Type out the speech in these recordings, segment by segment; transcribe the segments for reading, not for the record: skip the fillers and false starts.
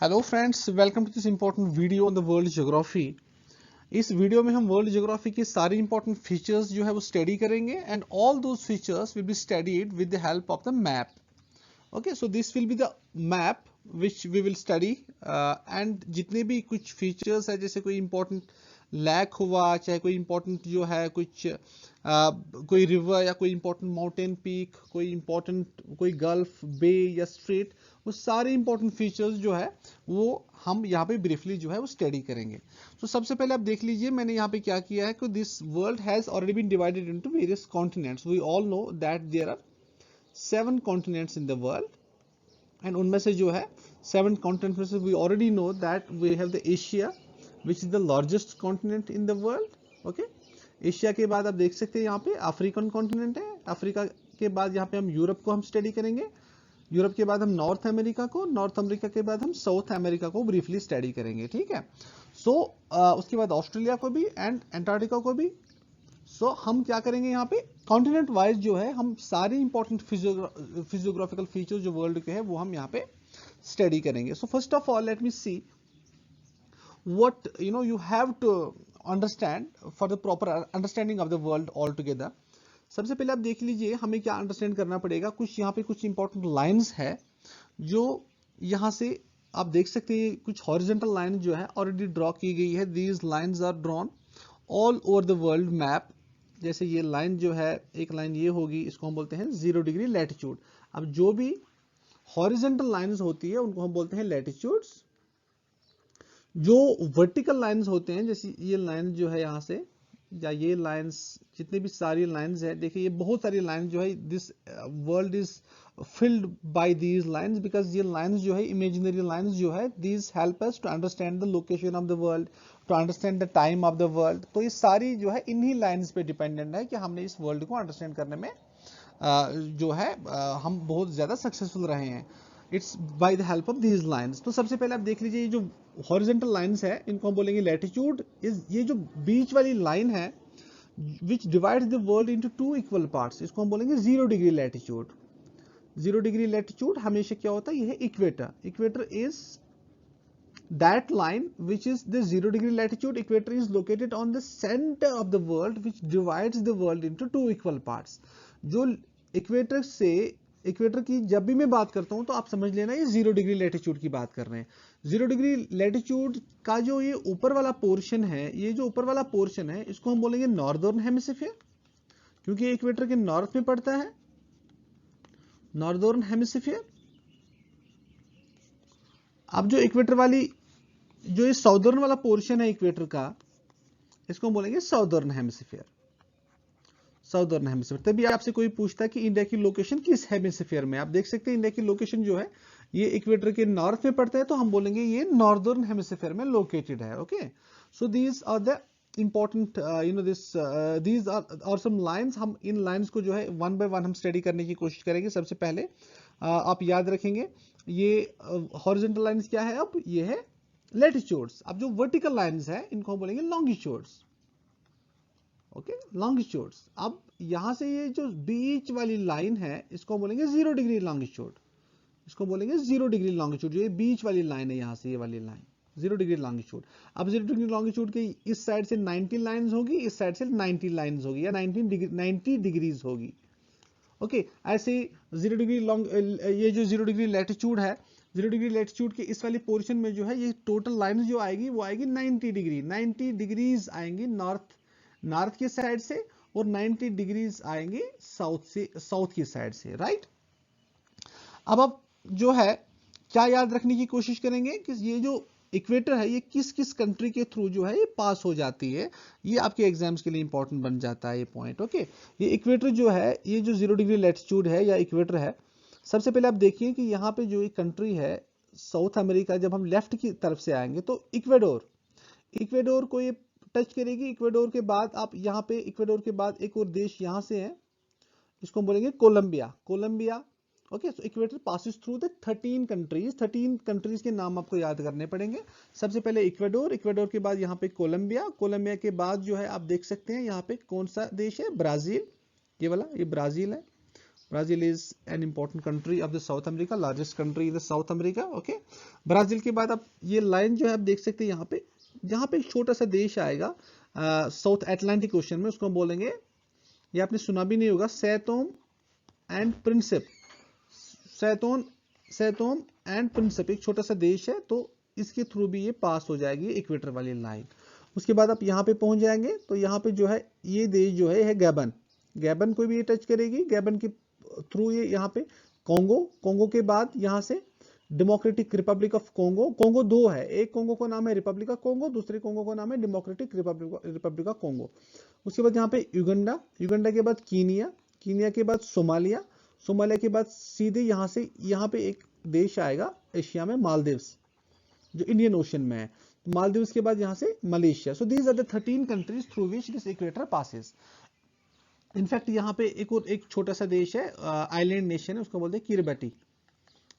Hello friends, welcome to this important video on the world geography. इस video में हम world geography के सारे इंपॉर्टेंट फीचर्स जो है वो स्टडी करेंगे and all those features will be studied with the help of the map. Okay, so this will be the map which we will study and जितने भी कुछ फीचर्स है, जैसे कोई इंपॉर्टेंट लैक हुआ, चाहे कोई इंपॉर्टेंट जो है कुछ कोई रिवर या कोई इंपॉर्टेंट माउंटेन पीक, कोई इंपॉर्टेंट कोई गल्फ बे या स्ट्रेट, वो सारे इंपॉर्टेंट फीचर्स जो है वो हम यहाँ पे ब्रीफली जो है वो स्टडी करेंगे। तो सबसे पहले आप देख लीजिए मैंने यहाँ पे क्या किया है कि this world has already been divided into various continents. We all know that there are 7 continents in the world and उनमें से जो है 7 कॉन्टिनेंट्स में से we already know that we have the Asia which is the largest continent in the world. Okay, Asia के बाद आप देख सकते हैं यहाँ पे अफ्रीकन कॉन्टिनेंट है। अफ्रीका के बाद यहाँ पे हम यूरोप को हम स्टडी करेंगे। यूरोप के बाद हम नॉर्थ अमेरिका को, नॉर्थ अमेरिका के बाद हम साउथ अमेरिका को ब्रीफली स्टडी करेंगे। ठीक है, सो उसके बाद ऑस्ट्रेलिया को भी एंड एंटार्क्टिका को भी। सो हम क्या करेंगे यहाँ पे कॉन्टिनेंट वाइज जो है हम सारे इंपॉर्टेंट फिजियोग्राफिकल फीचर जो वर्ल्ड के हैं वो हम यहाँ पे स्टडी करेंगे। So first of all let me see what you have to understand for the proper understanding of the world altogether। सबसे पहले आप देख लीजिए हमें क्या अंडरस्टैंड करना पड़ेगा। कुछ यहाँ पे कुछ इंपॉर्टेंट लाइंस है जो यहाँ से आप देख सकते हैं। कुछ हॉरिजॉन्टल लाइन जो है ऑलरेडी ड्रॉ की गई है। These lines are drawn all over the world map. जैसे ये लाइन जो है, एक लाइन ये होगी, इसको हम बोलते हैं 0 डिग्री लैटिट्यूड। अब जो भी हॉरिजॉन्टल लाइंस होती है उनको हम बोलते हैं लैटिट्यूड्स। जो वर्टिकल लाइंस होते हैं, जैसे ये लाइन जो है यहाँ से, या ये लाइंस, जितने भी सारी लाइंस है, देखिए ये बहुत सारी लाइंस जो है, this world is filled by these lines because ये लाइंस जो है इमेजिनरी लाइंस जो है, these help us to understand the location of the world, to understand the time of the world. तो ये सारी जो है इन्हीं लाइंस पे डिपेंडेंट है कि हमने इस वर्ल्ड को अंडरस्टैंड करने में जो है हम बहुत ज्यादा सक्सेसफुल रहे हैं। It's by the help of these lines. तो सबसे पहले आप देख लीजिए ये जो हॉरिजॉन्टल लाइंस है इनको हम बोलेंगे लैटिट्यूड। इज ये जो बीच वाली लाइन है विच divides the world into 2 equal parts, इसको हम बोलेंगे 0 डिग्री लैटिट्यूड। 0 डिग्री लैटिट्यूड हमेशा क्या होता है, ये है equator. Equator is that line which is the 0 degree latitude. Equator is located on the center of the world which divides the world into 2 equal parts। जो इक्वेटर से, equator की जब भी मैं बात करता हूं तो आप समझ लेना ये 0 डिग्री लैटिट्यूड की बात कर रहे हैं। 0 डिग्री लैटिट्यूड का जो ये ऊपर वाला पोर्शन है, ये जो ऊपर वाला पोर्शन है इसको हम बोलेंगे नॉर्दर्न हेमिस्फीयर, क्योंकि इक्वेटर के नॉर्थ में पड़ता है, नॉर्दर्न हेमिस्फीयर। अब जो इक्वेटर वाली, जो ये साउदर्न वाला पोर्शन है इक्वेटर का, इसको हम बोलेंगे साउदर्न हेमिस्फीयर। Southern hemisphere. तभी आपसे कोई पूछता है कि इंडिया की लोकेशन किस हेमिस्फीयर में, आप देख सकते हैं इंडिया की लोकेशन जो है ये इक्वेटर के नॉर्थ में पड़ता है, तो हम बोलेंगे ये नॉर्दर्न हेमिस्फीयर में लोकेटेड है। Okay, so these are the important these are some lines. हम इन लाइंस को जो है वन बाय वन हम स्टडी करने की कोशिश करेंगे। सबसे पहले आप याद रखेंगे ये हॉरिजॉन्टल लाइंस क्या है, अब ये है लैटिट्यूड्स। अब जो वर्टिकल लाइंस है इनको हम बोलेंगे लॉन्गिट्यूड्स। Okay, longitudes. अब यहां से ये जो बीच वाली लाइन है इसको हम बोलेंगे 0 डिग्री लॉन्गिट्यूड। इसको बोलेंगे 0 डिग्री लॉन्गिट्यूड। जो ये बीच वाली लाइन है यहाँ से, ये वाली लाइन 0 डिग्री लॉन्गिट्यूड। अब 0 डिग्री लॉन्गिट्यूड के इस साइड से 90 लाइंस होगी, इस साइड से 90 लाइंस होगी, या 90 डिग्रीज होगी। ओके, ऐसे 0 डिग्री लॉन्ग, ये जो 0 डिग्री लैटिट्यूड है, 0 डिग्री लैटिट्यूड के इस वाले पोर्शन में जो है ये टोटल लाइन जो आएगी वो आएगी 90 डिग्री। 90 डिग्रीज आएंगी नॉर्थ की साइड से, और 90 डिग्रीज आएंगे साउथ की साइड से, राइट। अब आप जो है क्या याद रखने की कोशिश करेंगे कि ये जो इक्वेटर है ये किस किस कंट्री के थ्रू जो है ये पास हो जाती है। ये आपके एग्जाम्स के लिए इंपॉर्टेंट बन जाता है ये पॉइंट। ओके, ये इक्वेटर जो है, ये जो 0 डिग्री लैटिट्यूड है या इक्वेटर है, सबसे पहले आप देखिए कि यहाँ पे जो एक कंट्री है साउथ अमेरिका, जब हम लेफ्ट की तरफ से आएंगे तो इक्वेडोर, इक्वेडोर को ये टच करेगी। इक्वेडोर के बाद आप यहाँ पे, इक्वेडोर के बाद एक और देश यहाँ से है, इसको हम बोलेंगे Colombia. Colombia, okay. So equator passes through the 13 countries. 13 countries के नाम आपको याद करने पड़ेंगे। सबसे पहले इक्वेडोर, इक्वेडोर के बाद यहाँ पे कोलंबिया, कोलंबिया के बाद जो है आप देख सकते हैं यहाँ पे कौन सा देश है, ब्राजील। ये वाला, ये ब्राजील है। Brazil is an important country of the South America, largest country in the South America. Okay, Brazil के बाद आप ये लाइन जो है आप देख सकते हैं यहाँ पे एक छोटा सा देश आएगा साउथ अटलांटिक ओशन में, उसको हम बोलेंगे, ये आपने सुना भी नहीं होगा, सैतोम एंड प्रिंसिप। सैतोम एंड प्रिंसिप एक छोटा सा देश है, तो इसके थ्रू भी ये पास हो जाएगी इक्वेटर वाली लाइन। उसके बाद आप यहाँ पे पहुंच जाएंगे, तो यहाँ पे जो है ये देश जो है गैबन, गैबन को भी ये टच करेगी, गैबन के थ्रू ये यहाँ पे कोंगो के बाद यहाँ से democratic Republic of Congo. Congo दो है, एक कोंगो का नाम है रिपब्लिक ऑफ कोंगो, दूसरे कोंगो का नाम है डेमोक्रेटिक रिपब्लिक ऑफ कोंगो। उसके बाद यहाँ पे युगंडा के बाद कीनिया के बाद सोमालिया के बाद सीधे यहाँ पे एक देश आएगा एशिया में, मालदीव्स, जो इंडियन ओशन में है। मालदीव्स के बाद यहाँ से Malaysia. So these are the 13 countries through which this equator passes. In fact यहाँ पे एक छोटा सा देश है, आइलैंड नेशन है, उसको बोलते हैं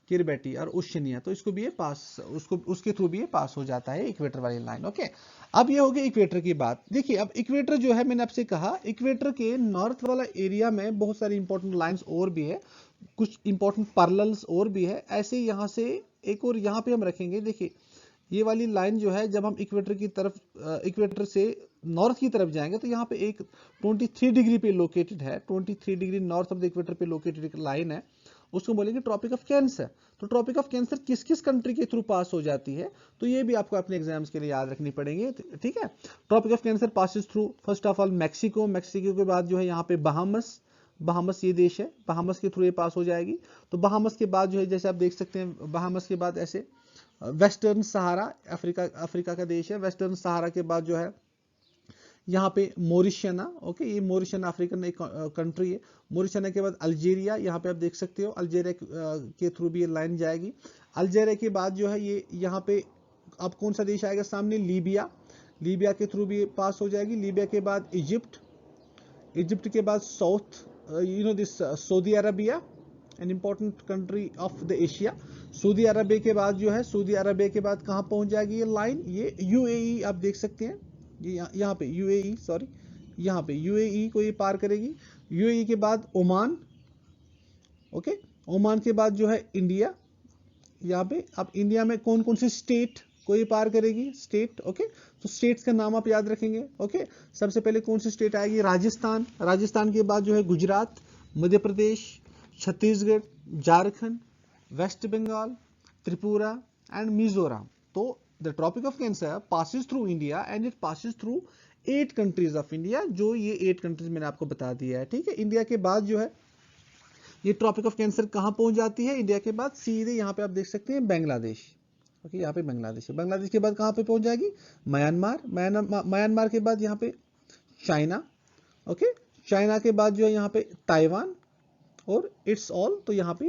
किरबेटी और ओशिनिया, तो इसको भी ये उसके थ्रू भी ये पास हो जाता है इक्वेटर वाली लाइन। ओके, अब ये हो गई इक्वेटर की बात। देखिए अब इक्वेटर जो है, मैंने आपसे कहा इक्वेटर के नॉर्थ वाला एरिया में बहुत सारी इंपॉर्टेंट लाइंस और भी है, कुछ इंपॉर्टेंट पैरेलल्स और भी है। ऐसे यहाँ से एक और यहाँ पे हम रखेंगे। देखिए ये वाली लाइन जो है, जब हम इक्वेटर से नॉर्थ की तरफ जाएंगे, तो यहाँ पे एक 23 डिग्री पे लोकेटेड है, 23 degree north of the equator पे लोकेटेड एक लाइन है, उसको बोलेंगे ट्रॉपिक ऑफ कैंसर। तो ट्रॉपिक ऑफ कैंसर किस किस कंट्री के थ्रू पास हो जाती है, तो ये भी आपको अपने एग्जाम्स के लिए याद रखनी पड़ेंगे। ठीक है, Tropic of Cancer passes through first of all Mexico के बाद जो है यहाँ पे बहामस ये देश है, बहामस के थ्रू ये पास हो जाएगी। तो बहामस के बाद जो है, जैसे आप देख सकते हैं, बहामस के बाद ऐसे वेस्टर्न सहारा, अफ्रीका का देश है। वेस्टर्न सहारा के बाद जो है यहाँ पे मोरिशियाना। ओके, ये मोरिशियाना अफ्रीकन एक कंट्री है। मोरिशियाना के बाद अल्जीरिया, यहाँ पे आप देख सकते हो, अल्जीरिया के थ्रू भी ये लाइन जाएगी। अल्जीरिया के बाद जो है ये यहाँ पे अब कौन सा देश आएगा सामने, लीबिया के थ्रू भी पास हो जाएगी। लीबिया के बाद इजिप्ट के बाद south this Saudi Arabia, an important country of the Asia. Saudi Arabia के बाद जो है, सऊदी अरबिया के बाद कहाँ पहुंच जाएगी ये लाइन, ये यूएई आप देख सकते हैं, ये यहाँ पे यूएई को ये पार करेगी। यूएई के बाद ओमान। ओके, ओमान के बाद जो है इंडिया, यहाँ पे अब इंडिया में कौन कौन सी स्टेट को ये पार करेगी, स्टेट। ओके, तो स्टेट्स का नाम आप याद रखेंगे। ओके, सबसे पहले कौन सी स्टेट आएगी, राजस्थान के बाद जो है गुजरात, मध्य प्रदेश, छत्तीसगढ़, झारखंड, वेस्ट बंगाल, त्रिपुरा एंड मिजोरम। तो the tropic of cancer passes through India and it passes through 8 countries of India, जो ये 8 कंट्रीज मैंने आपको बता दिया है। ठीक है, इंडिया के बाद जो है ये ट्रॉपिक ऑफ कैंसर कहाँ पहुंच जाती है, इंडिया के बाद सीधे यहाँ पे आप देख सकते हैं बांग्लादेश। ओके, यहाँ पे बांग्लादेश है। बांग्लादेश के बाद कहाँ पे पहुंच जाएगी, म्यांमार के बाद यहाँ पे चाइना। ओके, चाइना के बाद जो है यहाँ पे ताइवान, और इट्स ऑल, तो यहाँ पे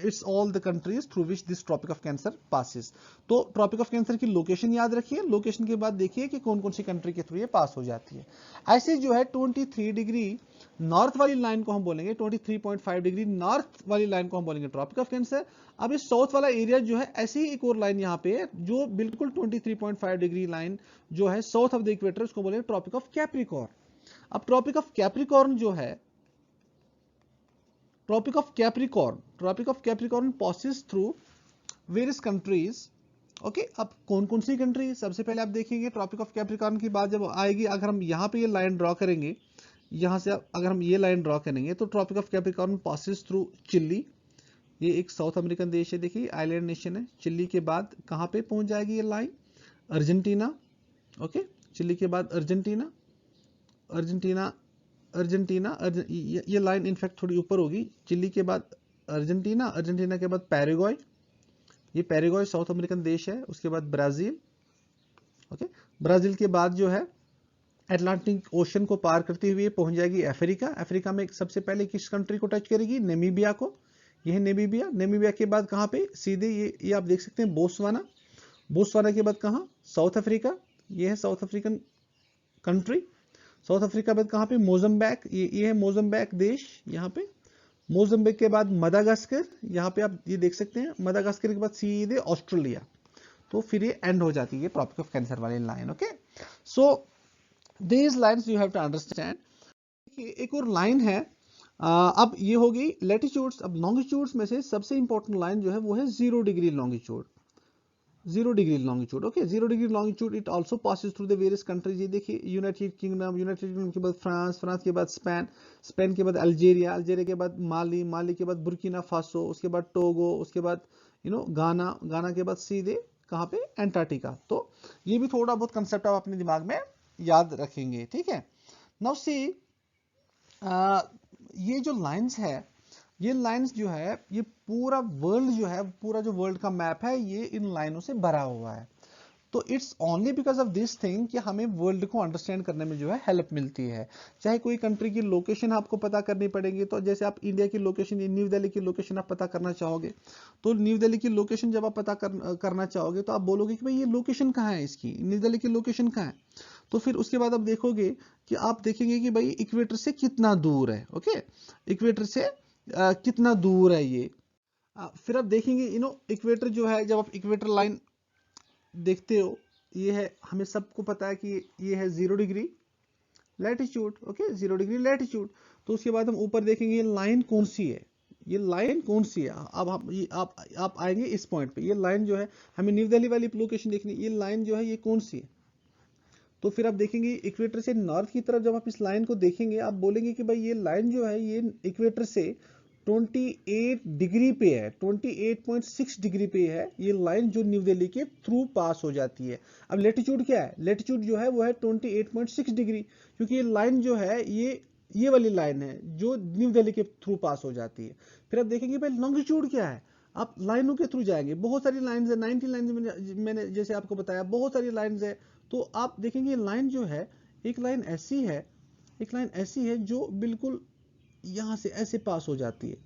it's all the countries through which this Tropic of Cancer passes. तो ट्रॉपिक ऑफ कैंसर की लोकेशन याद रखिए, लोकेशन के बाद देखिए कि कौन कौन सी कंट्री के थ्रू ये पास हो जाती है। ऐसे जो है 23 डिग्री नॉर्थ वाली लाइन को हम बोलेंगे, 23.5 डिग्री नॉर्थ वाली लाइन को हम बोलेंगे ट्रॉपिक ऑफ कैंसर। अब इस साउथ वाला एरिया जो है, ऐसी ही एक और लाइन यहाँ पे है जो बिल्कुल 23.5 डिग्री लाइन जो है साउथ ऑफ द इक्वेटर, उसको बोलेंगे ट्रॉपिक ऑफ कैप्रिकॉर्न। अब ट्रॉपिक ऑफ कैप्रिकॉर्न जो है, Tropic of Capricorn passes through various countries. Okay, अब कौन कौन सी कंट्री, सबसे पहले आप देखेंगे ट्रॉपिक ऑफ कैप्रिकॉर्न की बात जब आएगी, अगर हम यहाँ पे ये लाइन ड्रॉ करेंगे, यहाँ से अगर हम ये लाइन ड्रॉ करेंगे, तो Tropic of Capricorn passes through Chile, ये एक साउथ अमेरिकन देश है, देखिए आइलैंड नेशन है। चिली के बाद कहाँ पे पहुंच जाएगी ये लाइन, अर्जेंटीना। ओके, चिली के बाद अर्जेंटीना, ये लाइन इनफैक्ट थोड़ी ऊपर होगी, चिली के बाद अर्जेंटीना के बाद पैराग्वे, ये पैराग्वे साउथ अमेरिकन देश है। उसके बाद ब्राजील। ओके, ब्राजील के बाद जो है अटलांटिक ओशन को पार करते हुए पहुंच जाएगी अफ्रीका में सबसे पहले किस कंट्री को टच करेगी, नेमीबिया को, यह है नेमीबिया के बाद कहाँ पे सीधे ये आप देख सकते हैं बोत्सवाना के बाद कहाँ, साउथ अफ्रीका, ये है south African country. South Africa बाद कहाँ पे, मोजम्बिक, ये है मोजम्बिक देश, यहाँ पे मोजम्बिक के बाद मदागास्कर, यहाँ पे आप ये देख सकते हैं, मदागास्कर के बाद सीधे ऑस्ट्रेलिया। तो फिर ये एंड हो जाती है ट्रॉपिक ऑफ कैंसर वाली line. Okay, so these lines you have to understand. एक और लाइन है अब ये हो गई लेटीट्यूड्स। अब लॉन्गिट्यूड्स में से सबसे इंपॉर्टेंट लाइन जो है वो है 0 degree longitude. 0 degree longitude, okay. 0 degree longitude it also passes through the various countries. ये देखिए यूनाइटेड किंगडम, यूनाइटेड किंगडम के बाद फ्रांस, फ्रांस के बाद स्पेन, स्पेन के बाद अल्जीरिया, अल्जीरिया के बाद माली, माली के बाद बुर्किना फासो, उसके बाद टोगो, उसके बाद गाना, गाना के बाद सीधे कहाँ पे, एंटार्क्टिका। तो ये भी थोड़ा बहुत कंसेप्ट आप अपने दिमाग में याद रखेंगे, ठीक है। नाउ सी ये जो लाइंस है, ये लाइंस जो है, ये पूरा वर्ल्ड जो है, पूरा जो वर्ल्ड का मैप है, ये इन लाइनों से भरा हुआ है। तो it's only because of this thing कि हमें वर्ल्ड को अंडरस्टैंड करने में जो है हेल्प मिलती है। चाहे कोई कंट्री की लोकेशन आपको पता करनी पड़ेगी, तो जैसे आप इंडिया की लोकेशन, न्यू दिल्ली की लोकेशन आप पता करना चाहोगे, तो न्यू दिल्ली की लोकेशन जब आप पता करना चाहोगे, तो आप बोलोगे कि भाई ये लोकेशन कहाँ है, इसकी न्यू दिल्ली की लोकेशन कहाँ है। तो फिर उसके बाद आप देखोगे कि आप देखेंगे कि भाई इक्वेटर से कितना दूर है, ओके, इक्वेटर से कितना दूर है ये। फिर आप देखेंगे इक्वेटर जो है, जब आप इक्वेटर लाइन देखते हो, ये है, हमें सबको पता है कि ये है 0 degree latitude, okay, 0 degree latitude. तो उसके बाद हम ऊपर देखेंगे ये लाइन कौन सी है, ये लाइन कौन सी है। अब आप आएंगे इस पॉइंट पे, ये लाइन जो है, हमें न्यू दिल्ली वाली लोकेशन देखनी, ये लाइन जो है ये कौन सी है। तो फिर आप देखेंगे इक्वेटर से नॉर्थ की तरफ जब आप इस लाइन को देखेंगे, आप बोलेंगे कि भाई ये लाइन जो है ये इक्वेटर से 28 डिग्री पे है, 28.6 डिग्री पे है ये लाइन, जो न्यू दिल्ली के थ्रू पास हो जाती है। अब लेटीट्यूड क्या है, लेटीट्यूड जो है वो है 28.6 डिग्री, क्योंकि ये लाइन जो है ये वाली लाइन है जो न्यू दिल्ली के थ्रू पास हो जाती है। फिर आप देखेंगे भाई लॉन्गिट्यूड क्या है, आप लाइनों के थ्रू जाएंगे, बहुत सारी लाइंस है, 90 लाइंस मैंने जैसे आपको बताया, बहुत सारी लाइंस है। तो आप देखेंगे लाइन जो है, एक लाइन ऐसी है, एक लाइन ऐसी है जो बिल्कुल यहां से ऐसे पास हो जाती है,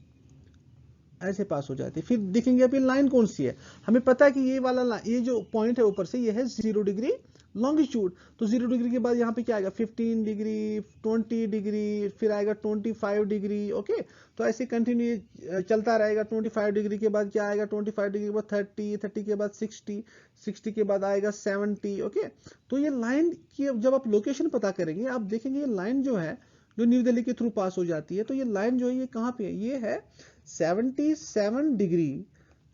ऐसे पास हो जाती है। फिर देखेंगे अभी लाइन कौन सी है, हमें पता है कि ये वाला ये जो पॉइंट है ऊपर से, ये है 0 डिग्री लॉन्गिट्यूड। तो 0 डिग्री के बाद यहाँ पे क्या आएगा, 15 डिग्री, 20 डिग्री, फिर आएगा 25 डिग्री, ओके। तो ऐसे कंटिन्यू चलता रहेगा। 25 डिग्री के बाद क्या आएगा, 25 डिग्री के बाद 30, 30 के बाद 60, 60 के बाद आएगा 70, ओके। तो ये लाइन की जब आप लोकेशन पता करेंगे, आप देखेंगे ये लाइन जो है, जो न्यू दिल्ली के थ्रू पास हो जाती है, तो ये लाइन जो है ये कहाँ पे है, ये है 77 डिग्री,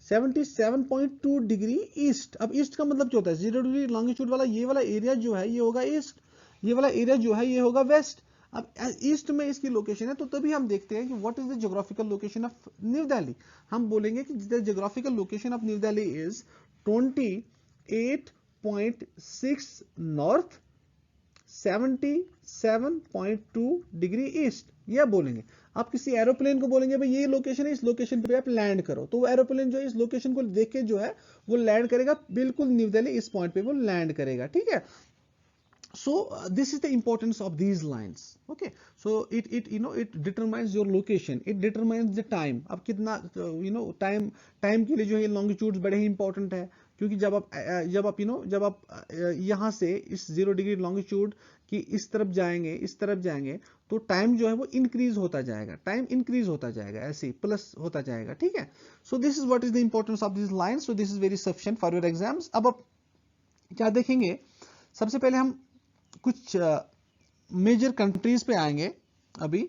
77.2 डिग्री ईस्ट। अब ईस्ट का मतलब क्या होता है, 0 डिग्री लॉन्गिट्यूड वाला ये वाला एरिया जो है ये होगा ईस्ट, ये वाला एरिया जो है ये होगा वेस्ट। अब ईस्ट में इसकी लोकेशन है, तो तभी हम देखते हैं कि what is the geographical location of new Delhi. हम बोलेंगे कि the geographical location of new Delhi is 28.6 north, 77.2 degree east, यह बोलेंगे। आप किसी एरोप्लेन को बोलेंगे भाई ये लोकेशन है, इस लोकेशन पे आप लैंड करो, तो वो एरोप्लेन जो है इस लोकेशन को देख के जो है वो लैंड करेगा बिल्कुल न्यू दिल्ली, इस पॉइंट पे वो लैंड करेगा, ठीक है। So this is the importance of these lines, okay. So it determines your location, it determines the time। अब कितना टाइम के लिए जो है लॉन्गिट्यूड्स बड़े ही इंपॉर्टेंट है, क्योंकि जब आप यहाँ से इस 0 डिग्री लॉन्गिट्यूड की इस तरफ जाएंगे, तो टाइम जो है वो इंक्रीज होता जाएगा, टाइम इंक्रीज होता जाएगा, ऐसे प्लस होता जाएगा, ठीक है। सो this is what is the importance of this line. So this is very sufficient for your exams. अब आप क्या देखेंगे, सबसे पहले हम कुछ मेजर कंट्रीज पे आएंगे अभी।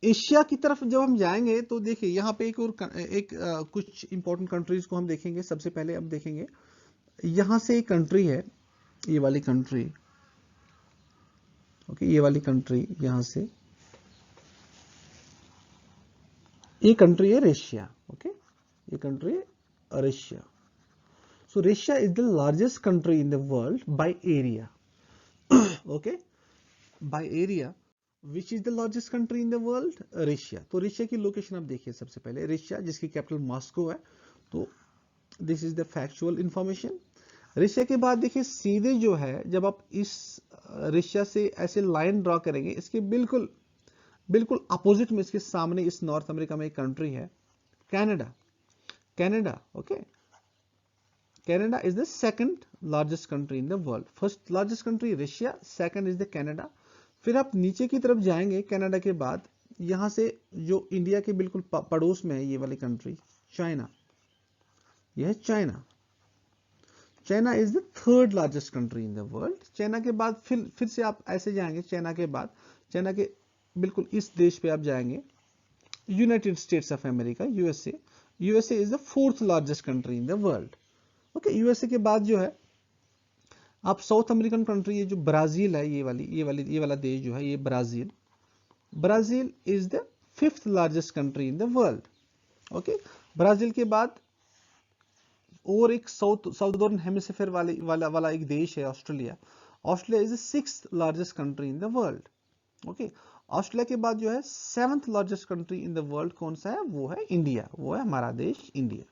एशिया की तरफ जब हम जाएंगे, तो देखिए यहाँ पे कुछ इंपॉर्टेंट कंट्रीज को हम देखेंगे। सबसे पहले हम देखेंगे यहाँ से एक कंट्री है, ये वाली कंट्री, ओके, ये वाली कंट्री, यहाँ से ये कंट्री है रशिया, ओके, ये कंट्री है Russia. So Russia is the largest country in the world by area. Okay, by area, which is the largest country in the world? Russia. तो Russia की लोकेशन आप देखिए, सबसे पहले रशिया, जिसकी कैपिटल मॉस्को है। तो this is the factual information. Russia के बाद देखिए सीधे जो है, जब आप इस रशिया से ऐसे लाइन ड्रॉ करेंगे, इसके बिल्कुल अपोजिट में, इसके सामने इस नॉर्थ अमेरिका में एक कंट्री है, Canada. Canada, okay. Canada is the second largest country in the world. First largest country Russia, second is the Canada. फिर आप नीचे की तरफ जाएंगे, कनाडा के बाद यहाँ से जो इंडिया के बिल्कुल पड़ोस में है, ये वाली कंट्री चाइना, यह है China. China is the third largest country in the world. China के बाद फिर से आप ऐसे जाएंगे, चाइना के बाद, चाइना के बिल्कुल इस देश पे आप जाएंगे, United states of America, USA. USA is the fourth largest country in the world. Okay, USA के बाद जो है आप साउथ अमेरिकन कंट्री, ये जो ब्राजील है, ये वाला देश जो है, ये Brazil, Brazil is the fifth largest country in the world. Okay, Brazil के बाद और एक साउदर्न हेमिस्फीयर वाला एक देश है, Australia. Australia is the sixth largest country in the world. Okay, Australia के बाद जो है seventh largest country in the world कौन सा है? वो है इंडिया, वो है हमारा देश इंडिया।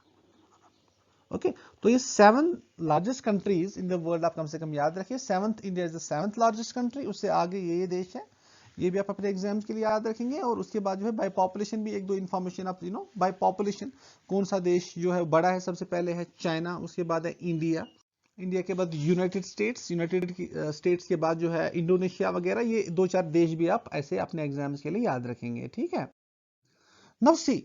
ओके, तो ये 7 largest countries in the world आप कम से कम याद रखिए। Seventh, India is the seventh largest country. उससे आगे ये देश है, ये भी आप अपने एग्जाम्स के लिए याद रखेंगे। और उसके बाद जो है बाय पॉपुलेशन भी एक दो इंफॉर्मेशन आप बाय पॉपुलेशन कौन सा देश जो है बड़ा है, सबसे पहले है चाइना, उसके बाद है इंडिया, इंडिया के बाद यूनाइटेड स्टेट्स, यूनाइटेड स्टेट्स के बाद जो है इंडोनेशिया वगैरह। ये 2-4 देश भी आप ऐसे अपने एग्जाम्स के लिए याद रखेंगे, ठीक है। नाउ सी,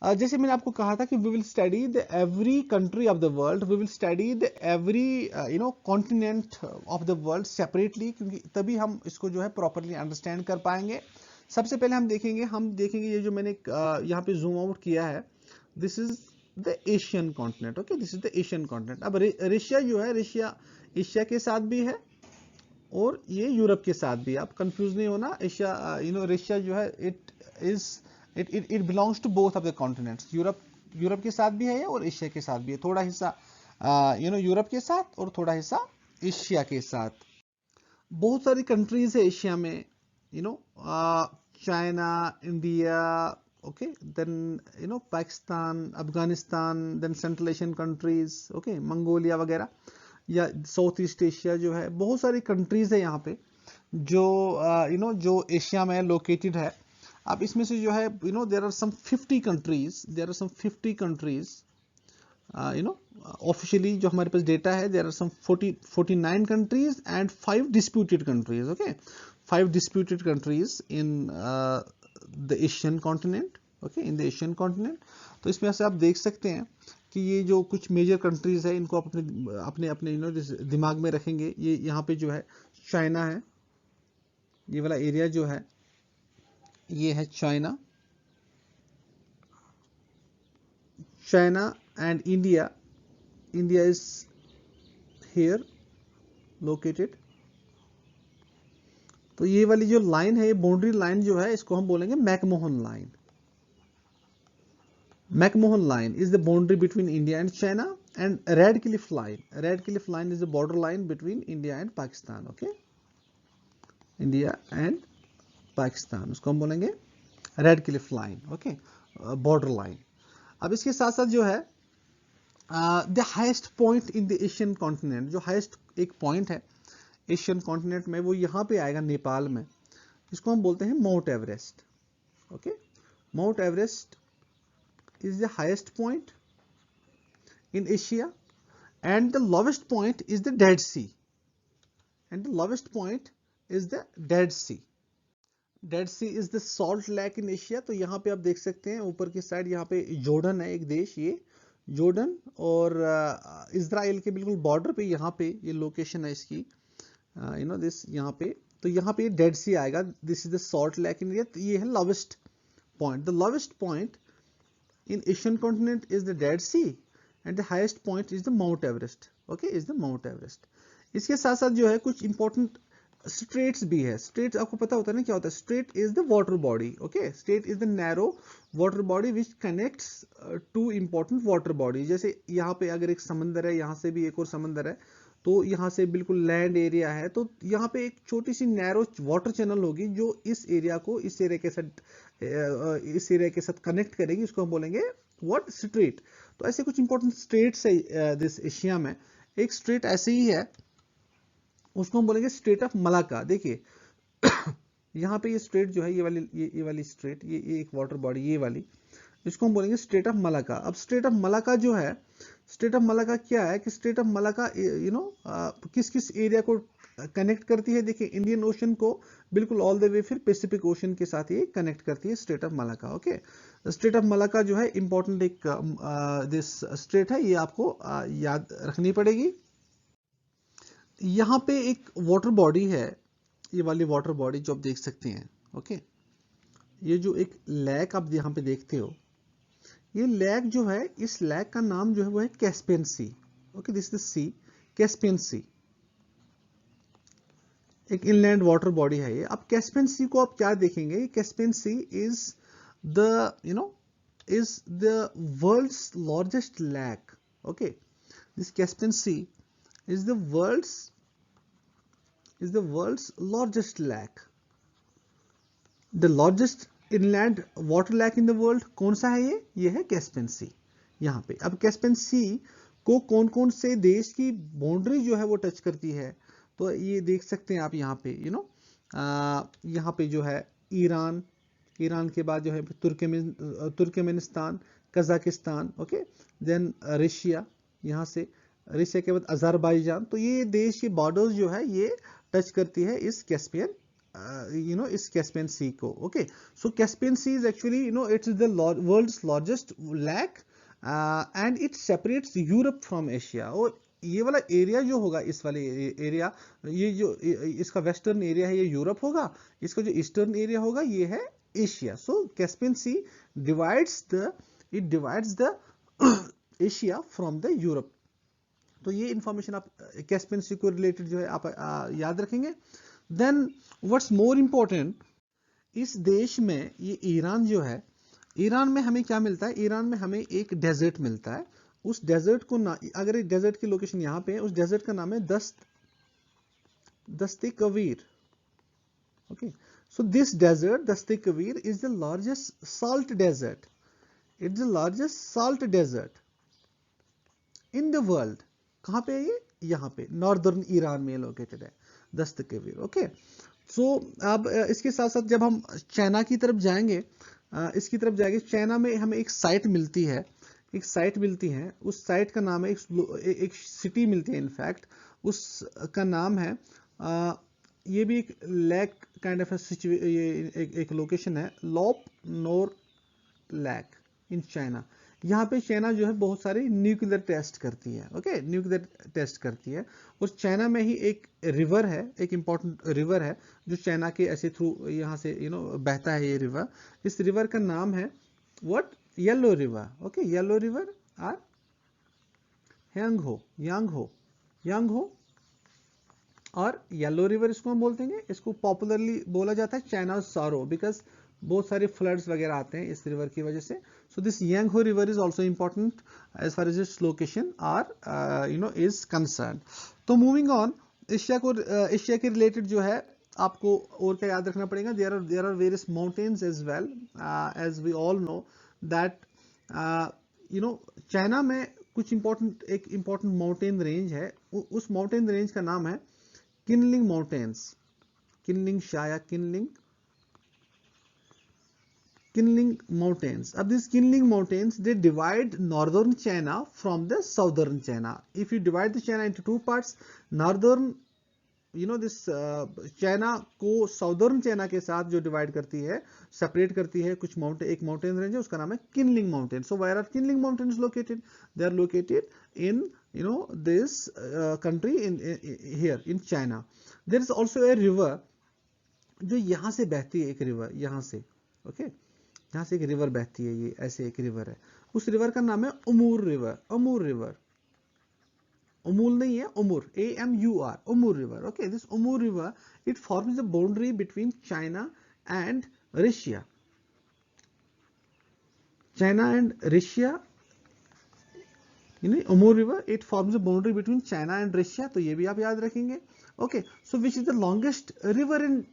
जैसे मैंने आपको कहा था कि we will study the every country of the world, we will study the every continent of the world separately, क्योंकि तभी हम इसको जो है प्रॉपरली अंडरस्टैंड कर पाएंगे। सबसे पहले हम देखेंगे ये जो मैंने यहाँ पे जूम आउट किया है, this is the Asian continent. Okay, this is the Asian continent. अब रशिया जो है, रशिया एशिया के साथ भी है और ये यूरोप के साथ भी, आप कंफ्यूज नहीं होना। एशिया रशिया जो है it belongs to both of the continents. Europe के साथ भी है और एशिया के साथ भी है, थोड़ा हिस्सा यूरोप के साथ और थोड़ा हिस्सा एशिया के साथ। बहुत सारी कंट्रीज है एशिया में, China, India, okay, then Pakistan, Afghanistan, then central Asian countries, okay, Mongolia वगैरह, या साउथ ईस्ट एशिया जो है, बहुत सारी कंट्रीज है यहाँ पे जो जो एशिया में लोकेटेड है। अब इसमें से जो है there are some 50 countries officially जो हमारे पास डेटा है, there are some 49 countries and 5 disputed countries. Okay, 5 disputed countries in the Asian continent. Okay, in the Asian continent. तो इसमें से आप देख सकते हैं कि ये जो कुछ मेजर कंट्रीज है, इनको आप अपने दिमाग में रखेंगे। ये यहाँ पे जो है चाइना है, ये वाला एरिया जो है ये है China, and India is here located. तो ये वाली जो लाइन है, ये बाउंड्री लाइन जो है, इसको हम बोलेंगे McMahon line. McMahon line is the boundary between India and China, and red Cliff line is the border line between India and Pakistan. Okay, India and Pakistan, उसको हम बोलेंगे red Cliff line. Okay, border line. अब इसके साथ साथ जो है the highest point in the Asian continent, जो हाईएस्ट एक पॉइंट है एशियन कॉन्टिनेंट में, वो यहाँ पे आएगा नेपाल में, इसको हम बोलते हैं Mount Everest. Okay, Mount Everest is the highest point in Asia, and the lowest point is the Dead Sea, Dead Sea is the salt lake in Asia. तो यहाँ पे आप देख सकते हैं ऊपर की साइड, यहाँ पे जॉर्डन है एक देश, ये जॉर्डन और इजराइल के बिल्कुल बॉर्डर पे यहाँ पे ये लोकेशन है इसकी, दिस यहाँ पे। तो यहाँ पे डेड सी आएगा, this is the salt lake in area. तो ये है lowest point. The lowest point in Asian continent is the Dead Sea, and the highest point is the Mount Everest. Okay, is the Mount Everest. इसके साथ साथ जो है कुछ important straits भी है। स्ट्रेट्स आपको पता होता है ना क्या होता है? Straight is the water body. Okay, straight is the narrow water body which connects two important water body. जैसे यहाँ पे अगर एक समंदर है, यहाँ से भी एक और समंदर है, तो यहाँ से बिल्कुल लैंड एरिया है, तो यहाँ पे एक छोटी सी नैरो वाटर चैनल होगी जो इस एरिया को इस एरिया के साथ कनेक्ट करेगी, इसको हम बोलेंगे व्हाट? स्ट्रेट। तो ऐसे कुछ इंपॉर्टेंट स्ट्रेट्स है दिस एशिया में। एक स्ट्रेट ऐसे ही है, उसको हम बोलेंगे स्ट्रेट ऑफ मलाका। देखिए यहाँ पे ये स्ट्रेट जो है, ये वाली स्ट्रेट, ये एक वाटर बॉडी, ये वाली, इसको हम बोलेंगे स्ट्रेट ऑफ मलाका। अब स्ट्रेट ऑफ मलाका जो है, स्ट्रेट ऑफ मलाका क्या है कि स्ट्रेट ऑफ मलाका किस किस एरिया को कनेक्ट करती है? देखिए, इंडियन ओशन को बिल्कुल ऑल द वे फिर पैसिफिक ओशन के साथ ये कनेक्ट करती है, strait of Malacca. Okay, straight of Malacca जो है इंपॉर्टेंट एक दिस स्ट्रेट है, ये आपको याद रखनी पड़ेगी। यहाँ पे एक वाटर बॉडी है, ये वाली वाटर बॉडी जो आप देख सकते हैं। ओके, ये जो एक लेक आप यहाँ पे देखते हो, ये लेक जो है, इस लेक का नाम जो है वो है Caspian sea. Okay, this is sea, Caspian sea, एक इनलैंड वाटर बॉडी है ये। अब कैस्पियन सी को आप क्या देखेंगे, Caspian C is the is the world's largest lake. Okay, this Caspian Sea is the world's largest lake, the largest inland water lake in the world. कौन सा है ये है कैस्पियन सी। यहाँ पे अब कैस्पियन सी को कौन कौन से देश की बाउंड्री जो है वो टच करती है, तो ये देख सकते हैं आप यहाँ पे, यहाँ पे जो है ईरान, ईरान के बाद जो है Turkmenistan, Kazakhstan, okay, then Russia, यहाँ से रशिया के बाद अजरबैजान। तो ये देश, ये बॉर्डर्स जो है ये टच करती है इस कैस्पियन इस कैस्पियन सी को। Okay, so Caspian C is actually it's the world's largest lake and it separates Europe from Asia. और ये वाला एरिया जो होगा, इस वाले एरिया, ये जो इसका वेस्टर्न एरिया है ये यूरोप होगा, इसका जो ईस्टर्न एरिया होगा ये है Asia. So Caspian Sea divides the Asia from the Europe. तो ये इंफॉर्मेशन आप कैस्पियन सी को रिलेटेड जो है आप याद रखेंगे। देन व्हाट्स मोर इम्पोर्टेंट, इस देश में ये ईरान जो है, ईरान में हमें क्या मिलता है, ईरान में हमें एक डेजर्ट मिलता है। उस डेजर्ट को अगर एक डेजर्ट की लोकेशन यहाँ पे है, उस डेजर्ट का नाम है Dasht Kavir. Okay, so this desert, Daste Kavir, is the largest salt desert. It's the largest salt desert in the world. कहाँ पे है ये? यहाँ पे नॉर्दर्न ईरान में लोकेटेड है दस्त कबीर। ओके, सो अब इसके साथ साथ जब हम चाइना की तरफ जाएंगे, चाइना में हमें एक साइट मिलती है, उस साइट का नाम है, एक सिटी मिलती है, इनफैक्ट उसका नाम है, ये भी एक लेक काइंड ऑफ एक लोकेशन है, लोप नोर लेक इन चाइना। यहाँ पे चाइना जो है बहुत सारे न्यूक्लियर टेस्ट करती है। ओके, न्यूक्लियर टेस्ट करती है। और चाइना में ही एक रिवर है, एक इंपॉर्टेंट रिवर है जो चाइना के ऐसे थ्रू यहाँ से बहता है ये रिवर। इस रिवर का नाम है what, yellow river. Okay, yellow river or Hwang Ho और येलो रिवर इसको हम बोलते हैं। इसको पॉपुलरली बोला जाता है चाइना सॉरो, बिकॉज बहुत सारे फ्लड्स वगैरह आते हैं इस रिवर की वजह से। So this Hwang Ho river is also important as far as its location are is concern. तो मूविंग ऑन, एशिया के रिलेटेड जो है आपको और क्या याद रखना पड़ेगा, there are various mountains as well, as we all know that China में कुछ एक इंपॉर्टेंट माउंटेन रेंज है। उस माउंटेन रेंज का नाम है किनलिंग माउंटेन्स, Kinling mountains. अब these Kinling mountains, they divide northern China from the southern China. If you divide the China into two parts, northern, this China को southern China के साथ जो divide करती है, separate करती है, कुछ एक mountain range है, उसका नाम है Kinling mountain. So where are Kinling mountains located? They are located in this country here in China. There is also a river जो यहाँ से बहती है, एक रिवर यहाँ से, ओके, यहाँ से एक रिवर बहती है, ये ऐसे एक रिवर है। उस रिवर का नाम है उमूर रिवर। उमूल नहीं है, Amur, AMUR, Amur river. Okay, this Amur river, it forms the boundary between China and Russia. Amur river, it forms the boundary between China and Russia. तो ये भी आप याद रखेंगे। Okay, so which is the longest river in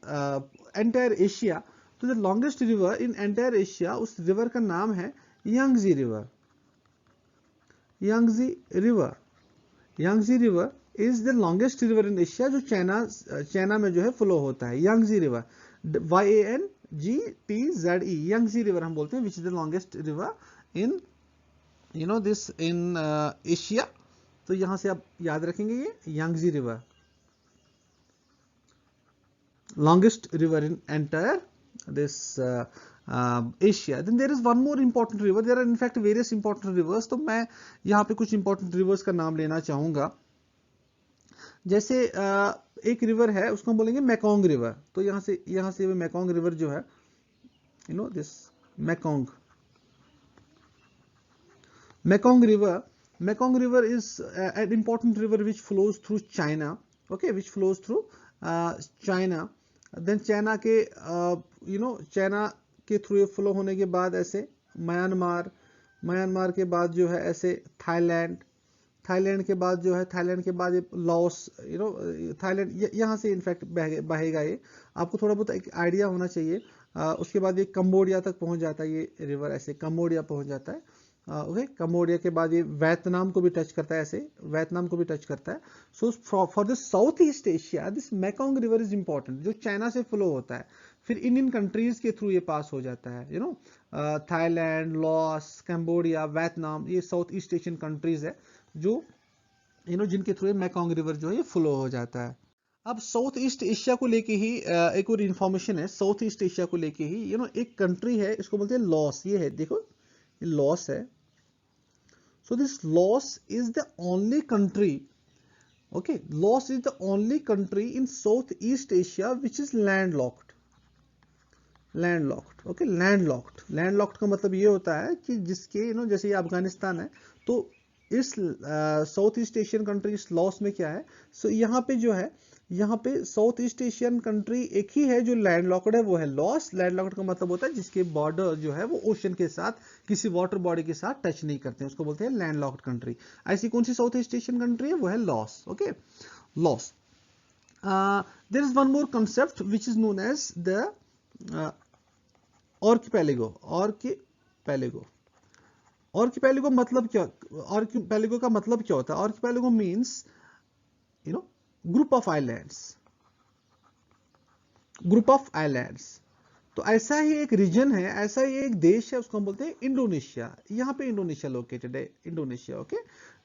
entire Asia? तो the longest river in entire Asia, उस river का नाम है Yangtze river. Yangtze river is the longest river in Asia, जो चाइना में जो है फ्लो होता है। Yangtze river, YANGTZE, Yangtze river हम बोलते हैं, विच is the longest river in this in Asia. तो यहां से आप याद रखेंगे ये Yangtze river, longest river in entire this Asia. Then there is one more important river. There are in fact various important rivers. तो मैं यहाँ पे कुछ important rivers का नाम लेना चाहूंगा। जैसे एक रिवर है उसको हम बोलेंगे मैकोंग रिवर, तो यहाँ से मैकोंग रिवर जो है, you know this Mekong river is an important river which flows through China, okay, which flows through China. Then China के चाइना के थ्रू फ्लो होने के बाद ऐसे म्यांमार के बाद जो है ऐसे थाईलैंड के बाद जो है, थाईलैंड के बाद ये लाओस, थाईलैंड यहाँ से इनफैक्ट बहेगा ये, आपको थोड़ा बहुत एक आइडिया होना चाहिए। उसके बाद ये कंबोडिया तक पहुंच जाता है, ये रिवर ऐसे कंबोडिया पहुंच जाता है। ओके, कंबोडिया के बाद ये वियतनाम को भी टच करता है, ऐसे वियतनाम को भी टच करता है। So for the south east Asia this Mekong river is important, जो चाइना से फ्लो होता है, फिर इंडियन कंट्रीज के थ्रू ये पास हो जाता है, थाईलैंड, लाओस, कंबोडिया, वियतनाम, ये साउथ ईस्ट एशियन कंट्रीज है जो जिनके थ्रू मैकोंग रिवर जो है ये फ्लो हो जाता है। अब साउथ ईस्ट एशिया को लेके ही एक और इंफॉर्मेशन है, साउथ ईस्ट एशिया को लेके ही एक कंट्री है, इसको बोलते हैं लाओस, ये है देखो, ये लाओस है। So this Laos is the only country, okay, Laos is the only country in Southeast Asia which is landlocked, okay, landlocked का मतलब ये होता है कि जिसके जैसे ये अफगानिस्तान है, तो इस साउथ ईस्ट एशियन कंट्री इस लॉस में क्या है, सो यहाँ पे जो है, यहाँ पे साउथ ईस्ट एशियन कंट्री एक ही है जो लैंडलॉक्ड है, वो है लॉस। लैंडलॉक्ड का मतलब होता है जिसके बॉर्डर जो है वो ओशन के साथ, किसी वाटर बॉडी के साथ टच नहीं करते हैं, उसको बोलते हैं लैंडलॉक्ड कंट्री। ऐसी कौन सी साउथ ईस्ट एशियन कंट्री है, वो है Laos, okay, Laos. There is one more concept which is known as the archipelago मतलब क्या, आर्किपेलागो का मतलब क्या होता है? Archipelago means group of islands. तो ऐसा ही एक रीजन है, ऐसा ही एक देश है, उसको हम बोलते हैं इंडोनेशिया। यहाँ पे इंडोनेशिया लोकेटेड है, इंडोनेशिया, ओके,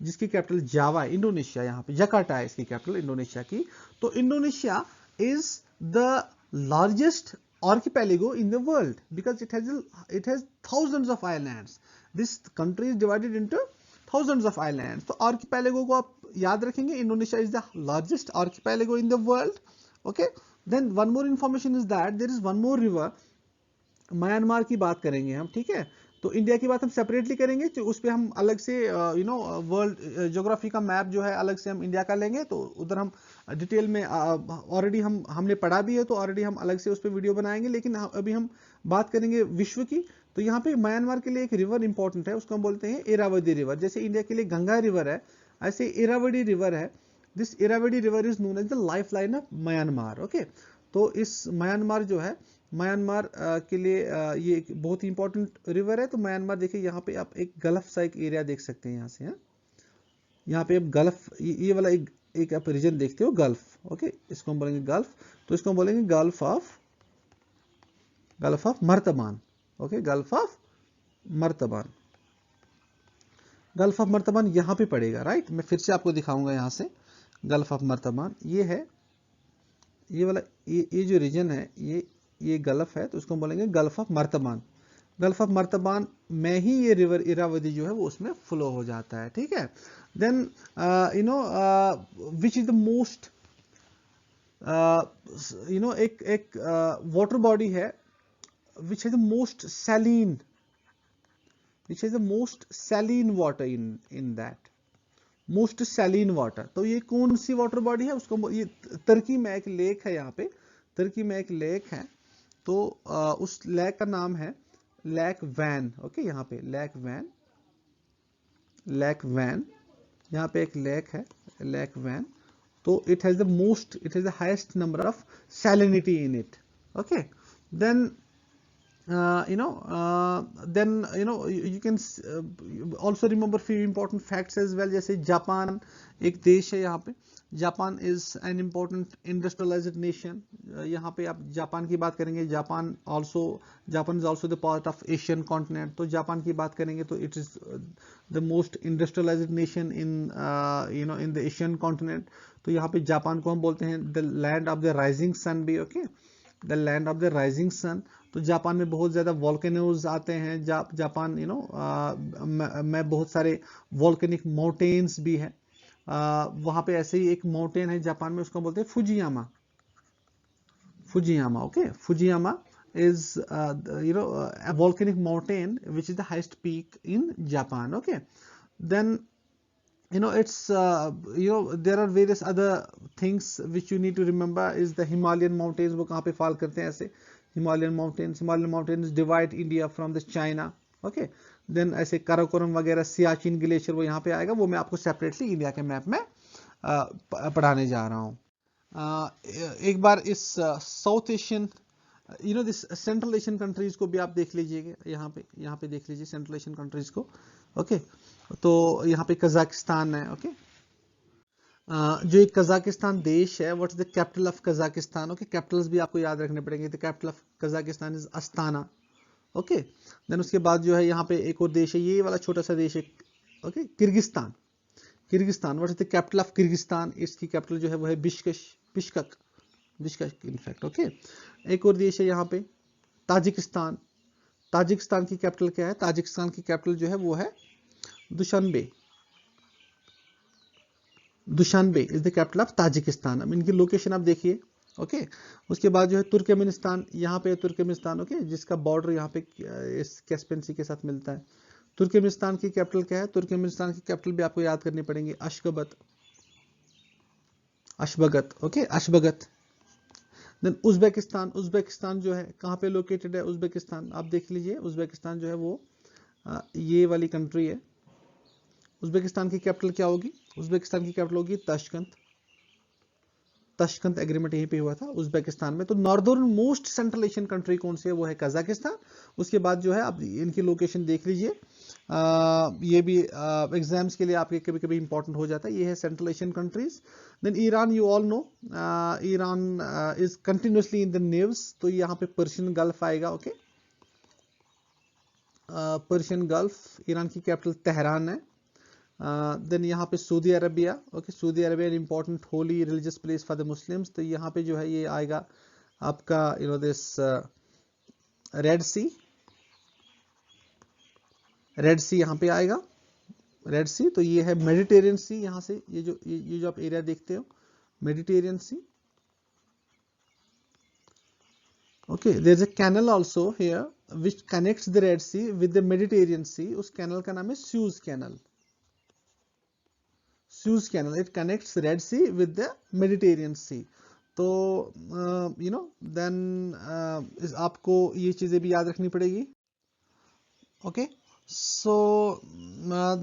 जिसकी कैपिटल जावा है। इंडोनेशिया यहाँ पे जकार्ता है इसकी कैपिटल इंडोनेशिया की। तो Indonesia is the largest archipelago in the world because it has thousands of islands. This country is divided into thousands of islands. तो archipelago को आप याद रखेंगे, Indonesia is the largest archipelago in the world. Okay, then one more information is that there is one more river. Myanmar की बात करेंगे हम, ठीक है, तो इंडिया की बात हम सेपरेटली करेंगे, तो उस पर हम अलग से वर्ल्ड ज्योग्राफी का मैप जो है अलग से हम इंडिया का लेंगे, तो उधर हम डिटेल में ऑलरेडी हमने पढ़ा भी है, तो ऑलरेडी हम अलग से उस पर वीडियो बनाएंगे। लेकिन अभी हम बात करेंगे विश्व की। तो यहाँ पे म्यांमार के लिए एक रिवर इंपॉर्टेंट है, उसको हम बोलते हैं इरावदी रिवर। जैसे इंडिया के लिए गंगा रिवर है, ऐसे इरावदी रिवर है। This Irrawaddy river is known as the life line of Myanmar, okay. तो इस म्यांमार जो है, म्यांमार के लिए ये एक बहुत ही इंपॉर्टेंट रिवर है। तो म्यांमार देखिए, यहाँ पे आप एक गल्फ सा एक एरिया देख सकते हैं यहाँ से, यहाँ पे आप गल्फ, ये वाला एक आप रीजन देखते हो, गल्फ, ओके, इसको हम बोलेंगे गल्फ। तो इसको हम बोलेंगे gulf of Martaban, okay, gulf of Martaban यहाँ पे पड़ेगा, राइट। मैं फिर से आपको दिखाऊंगा यहाँ से, गल्फ ऑफ मर्तबान ये है, ये वाला ये जो रीजन है, ये गल्फ है, तो उसको हम बोलेंगे gulf of Martaban. Gulf of मर्तबान में ही ये रिवर इरावदी जो है वो उसमें फ्लो हो जाता है, ठीक है। Then which is the most एक वाटर बॉडी है which is the most saline water in that, most saline water. तो ये कौन सी वाटर बॉडी है, उसको ये तुर्की में एक लेक है, यहाँ पे तुर्की में एक लेक है, तो उस लेक का नाम है लेक वैन, ओके। यहाँ पे लेक वैन, यहाँ पे एक लेक है, लेक वैन। तो it has the highest number of salinity in it, okay. Then you can also remember few important facts as well। जैसे जापान एक देश है, यहाँ पे Japan is an important industrialized nation। यहाँ पे आप जापान की बात करेंगे, Japan is also the part of Asian continent। तो जापान की बात करेंगे तो it is the most industrialized nation in in the Asian continent। तो यहाँ पे जापान को हम बोलते हैं the land of the rising sun भी, okay, the land of the rising sun. तो जापान में बहुत ज़्यादा वॉल्केनोज आते हैं, जापान में बहुत सारे वॉल्केनिक माउंटेन्स भी हैं। वहां पे ऐसे ही एक माउंटेन है जापान में, उसको बोलते हैं Fujiyama. Fujiyama, okay. Fujiyama is a volcanic mountain which is the highest peak in Japan, okay. Then it's there are various other things which you need to remember is the Himalayan mountains. वो कहाँ पे fall करते हैं ऐसे Himalayan mountains divide India from the China, okay. Then ऐसे काराकोरम वगैरह Siachen glacier वो यहाँ पे आएगा, वो मैं आपको सेपरेटली इंडिया के मैप में पढ़ाने जा रहा हूँ. एक बार इस south Asian this central Asian countries को भी आप देख लीजिएगा. यहाँ पे देख लीजिए सेंट्रल एशियन कंट्रीज को, ओके. तो यहाँ पे कजाकिस्तान है, ओके. जो एक कजाकिस्तान देश है, what is the capital of Kazakhstan, okay. Capitals भी आपको याद रखने पड़ेंगे. The capital of Kazakhstan is Astana, okay. Then उसके बाद जो है यहाँ पे एक और देश है, ये वाला छोटा सा देश है, okay, Kyrgyzstan. What is the capital of Kyrgyzstan, इसकी कैपिटल जो है वो है बिश्कक इनफैक्ट, ओके. एक और देश है यहाँ पे ताजिकिस्तान. ताजिकिस्तान की कैपिटल क्या है? ताजिकिस्तान की कैपिटल जो है वो है Dushanbe is the capital of Tajikistan. अब इनकी लोकेशन आप देखिए, ओके. उसके बाद जो है तुर्कमेनिस्तान, यहाँ पे तुर्कमेनिस्तान, ओके, जिसका बॉर्डर यहाँ पे इस कैस्पियन सी के साथ मिलता है. तुर्कमेनिस्तान की कैपिटल क्या है? तुर्कमेनिस्तान की कैपिटल भी आपको याद करनी पड़ेगी, अशबगत, ओके, अशबगत. देन उज्बेकिस्तान जो है कहाँ पे लोकेटेड है? उज्बेकिस्तान आप देख लीजिए, उज्बेकिस्तान जो है वो ये वाली कंट्री है. उज्बेकिस्तान की कैपिटल क्या होगी? उज्बेकिस्तान की कैपिटल होगी तशकंत एग्रीमेंट यहीं पे हुआ था उज्बेकिस्तान में. तो northern most central Asian country कौन सी है? वो है कजाकिस्तान. उसके बाद जो है आप इनकी लोकेशन देख लीजिए, ये भी एग्जाम्स के लिए आपके कभी कभी इंपॉर्टेंट हो जाता है. ये है central Asian countries. Then Iran, you all know, Iran is continuously in the news. तो यहाँ पे पर्शियन गल्फ आएगा, ओके. पर्शियन गल्फ, ईरान की कैपिटल तेहरान है. देन यहाँ पे Saudi Arabia, okay. Saudi Arabia an important holy religious place for the Muslims. तो यहाँ पे जो है ये आएगा आपका दिस रेड सी यहाँ पे आएगा, रेड सी. तो ये है मेडिटेरियन सी. यहाँ से ये जो आप एरिया देखते हो, Mediterranean Sea, okay. There is a canal also here which connects the Red Sea with the Mediterranean Sea. उस कैनल का नाम है Suez canal. It connects Red Sea with the Mediterranean Sea. तो then आपको ये चीजें भी याद रखनी पड़ेगी, ओके. सो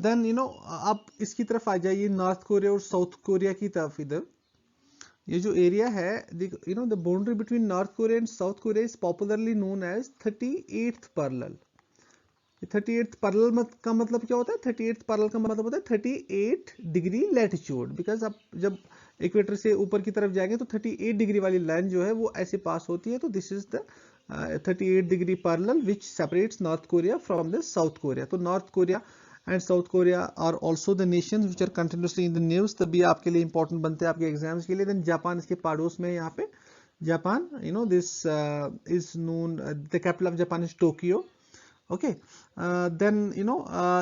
देन आप इसकी तरफ आ जाइए, नॉर्थ कोरिया और साउथ कोरिया की तरफ. इधर ये जो एरिया है, the boundary between North Korea and South Korea is popularly known as 38th parallel. 38th parallel का मतलब क्या होता है? 38th पैरेलल का मतलब होता है 38 डिग्री लैटिट्यूड. बिकॉज आप जब इक्वेटर से ऊपर की तरफ जाएंगे तो 38 डिग्री वाली लाइन जो है वो ऐसे पास होती है. तो this is the 38 degree parallel which separates North Korea from the South Korea. तो North Korea and South Korea are also the nations which are continuously in the news. तभी आपके लिए इंपॉर्टेंट बनते हैं आपके एग्जाम्स के लिए. देन जापान इसके पड़ोस में है यहाँ पे. Japan, this is known, the capital of Japan is Tokyo, okay. Then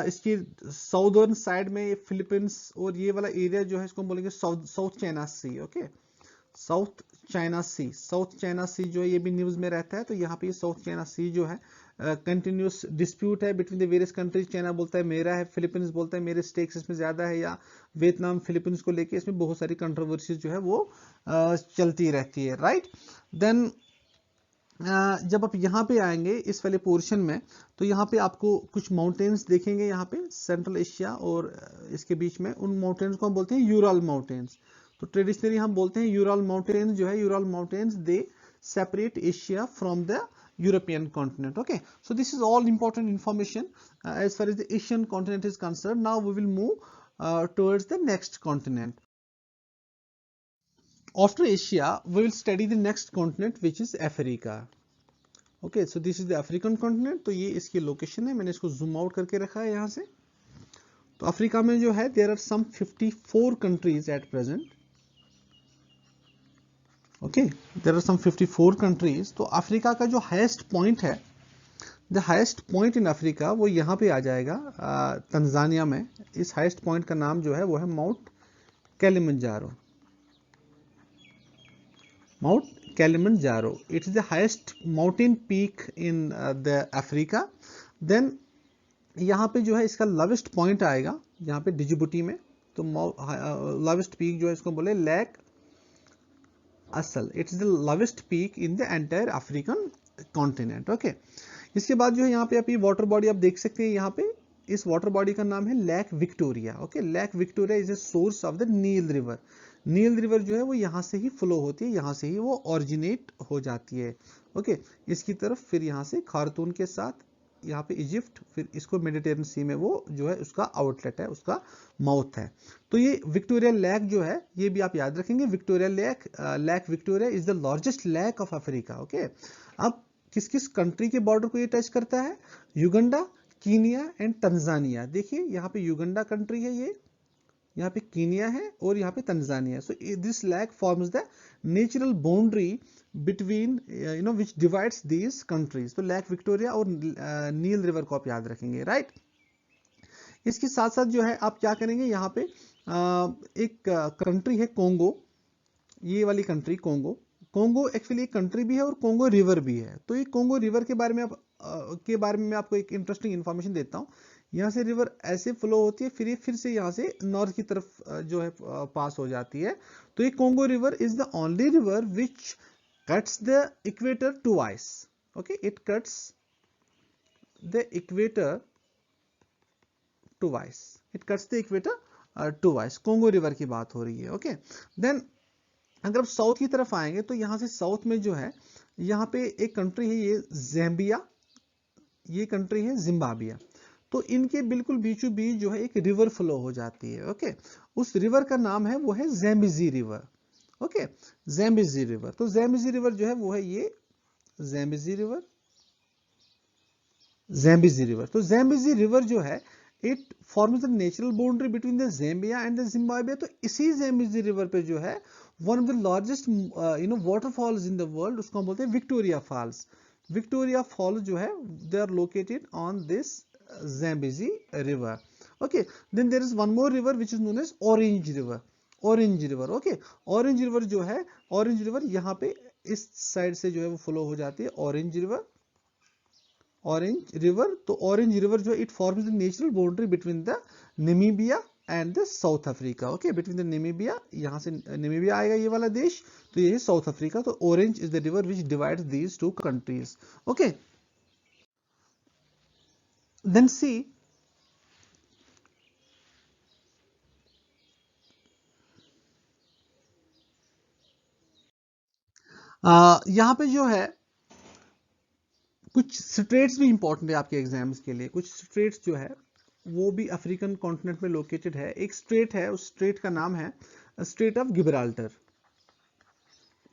इसकी साउदर्न साइड में ये फिलीपींस और ये वाला एरिया जो है इसको हम बोलेंगे साउथ चाइना सी, ओके. साउथ चाइना सी जो है ये भी न्यूज में रहता है. तो यहाँ पे ये साउथ चाइना सी जो है कंटिन्यूस डिस्प्यूट है between the various countries. China बोलता है मेरा है, फिलीपींस बोलता है मेरे स्टेक्स इसमें ज्यादा है, या वियतनाम फिलीपींस को लेके इसमें बहुत सारी कंट्रोवर्सीज जो है वो चलती रहती है, राइट. देन जब आप यहाँ पे आएंगे इस वाले पोर्शन में, तो यहाँ पे आपको कुछ माउंटेन्स देखेंगे यहाँ पे सेंट्रल एशिया और इसके बीच में. उन माउंटेन्स को हम बोलते हैं यूराल माउंटेन्स. तो ट्रेडिशनली हम बोलते हैं यूराल माउंटेन्स जो है, Ural mountains they separate Asia from the European continent, okay. So this is all important information as far as the Asian continent is concern. Now we will move towards the next continent. After Asia, we will study the next continent which is Africa. Okay, so this is the African continent. तो ये इसकी location है, मैंने इसको zoom out करके रखा है यहाँ से. तो अफ्रीका में जो है there are some 54 countries at present. Okay, there are some 54 countries. तो अफ्रीका का जो हाईएस्ट पॉइंट है, the highest point in Africa, वो यहाँ पे आ जाएगा तंजानिया में. इस हाईएस्ट पॉइंट का नाम जो है वो है mount Kilimanjaro. Mount Kilimanjaro. It is the highest mountain peak in the Africa. Then यहाँ पे जो है इसका lowest point आएगा यहाँ पे डिजिबुटी में, तो lowest peak जो है इसको बोले लेक असल. It is the lowest peak in the entire African continent. Okay. इसके बाद जो है यहाँ पे आप ये वाटर बॉडी आप देख सकते हैं. यहाँ पे इस वाटर बॉडी का नाम है lake Victoria. Okay. Lake Victoria is a source of the Nile river. Nile river जो है वो यहाँ से ही फ्लो होती है, यहाँ से ही वो ओरिजिनेट हो जाती है. ओके. इसकी तरफ फिर यहाँ से खार्तून के साथ यहाँ पे इजिप्ट, फिर इसको मेडिटेरियन सी में वो जो है उसका आउटलेट है, उसका माउथ है. तो ये विक्टोरिया लेक जो है ये भी आप याद रखेंगे. Victoria lake, lake Victoria is the largest lake of Africa. Okay. अब किस किस कंट्री के बॉर्डर को ये टच करता है? Uganda, Kenya and Tanzania. देखिए यहाँ पे युगांडा कंट्री है, ये यहाँ पे कीनिया है और यहाँ पे Tanzania. So this lake forms the natural boundary between which divides these countries. तो लेक विक्टोरिया और नील रिवर को आप याद रखेंगे. राइट. इसके साथ साथ जो है आप क्या करेंगे, यहाँ पे एक कंट्री है कोंगो. ये वाली कंट्री कोंगो. कोंगो एक्चुअली एक कंट्री भी है और कोंगो रिवर भी है. तो ये कोंगो रिवर के बारे में मैं आपको एक इंटरेस्टिंग इन्फॉर्मेशन देता हूँ. यहाँ से रिवर ऐसे फ्लो होती है, फिर से यहाँ से नॉर्थ की तरफ जो है पास हो जाती है. तो ये Congo river is the only river which cuts the equator twice. Okay. It cuts the equator twice. It cuts the equator twice. Congo river की बात हो रही है. ओके. देन अगर आप साउथ की तरफ आएंगे तो यहाँ से साउथ में जो है यहाँ पे एक कंट्री है, ये ज़ैम्बिया. ये कंट्री है जिम्बाब्वे. तो इनके बिल्कुल बीचों बीच जो है एक रिवर फ्लो हो जाती है. ओके. उस रिवर का नाम है वो है ज़ैम्बेज़ी रिवर. ओके. ज़ैम्बेज़ी रिवर. तो ज़ैम्बेज़ी रिवर जो है वो है ये ज़ैम्बेज़ी रिवर. ज़ैम्बेज़ी रिवर. तो ज़ैम्बेज़ी रिवर जो है it forms the natural boundary between the ज़ैम्बिया and the Zimbabwe. तो इसी ज़ैम्बेज़ी रिवर पे जो है one of the largest waterfalls in the world, उसको हम बोलते हैं विक्टोरिया फॉल्स. विक्टोरिया फॉल्स जो है they are located on this Zambezi river. Okay. Then there is one more river which is known as Orange River. Orange River. Okay. Orange River जो है, Orange River यहाँ पे इस side से जो है वो फ्लो हो जाती है. Orange River. Orange River. तो Orange River जो है it forms the natural boundary between the Namibia and the South Africa. Okay. Between the Namibia, यहाँ से Namibia आएगा ये वाला देश, तो ये है South Africa. तो Orange is the river which divides these two countries. Okay. Then see, यहाँ पे जो है कुछ स्ट्रेट्स भी इंपॉर्टेंट है आपके एग्जाम्स के लिए. कुछ स्ट्रेट्स जो है वो भी अफ्रीकन कॉन्टिनेंट में लोकेटेड है. एक स्ट्रेट है, उस स्ट्रेट का नाम है strait of Gibraltar.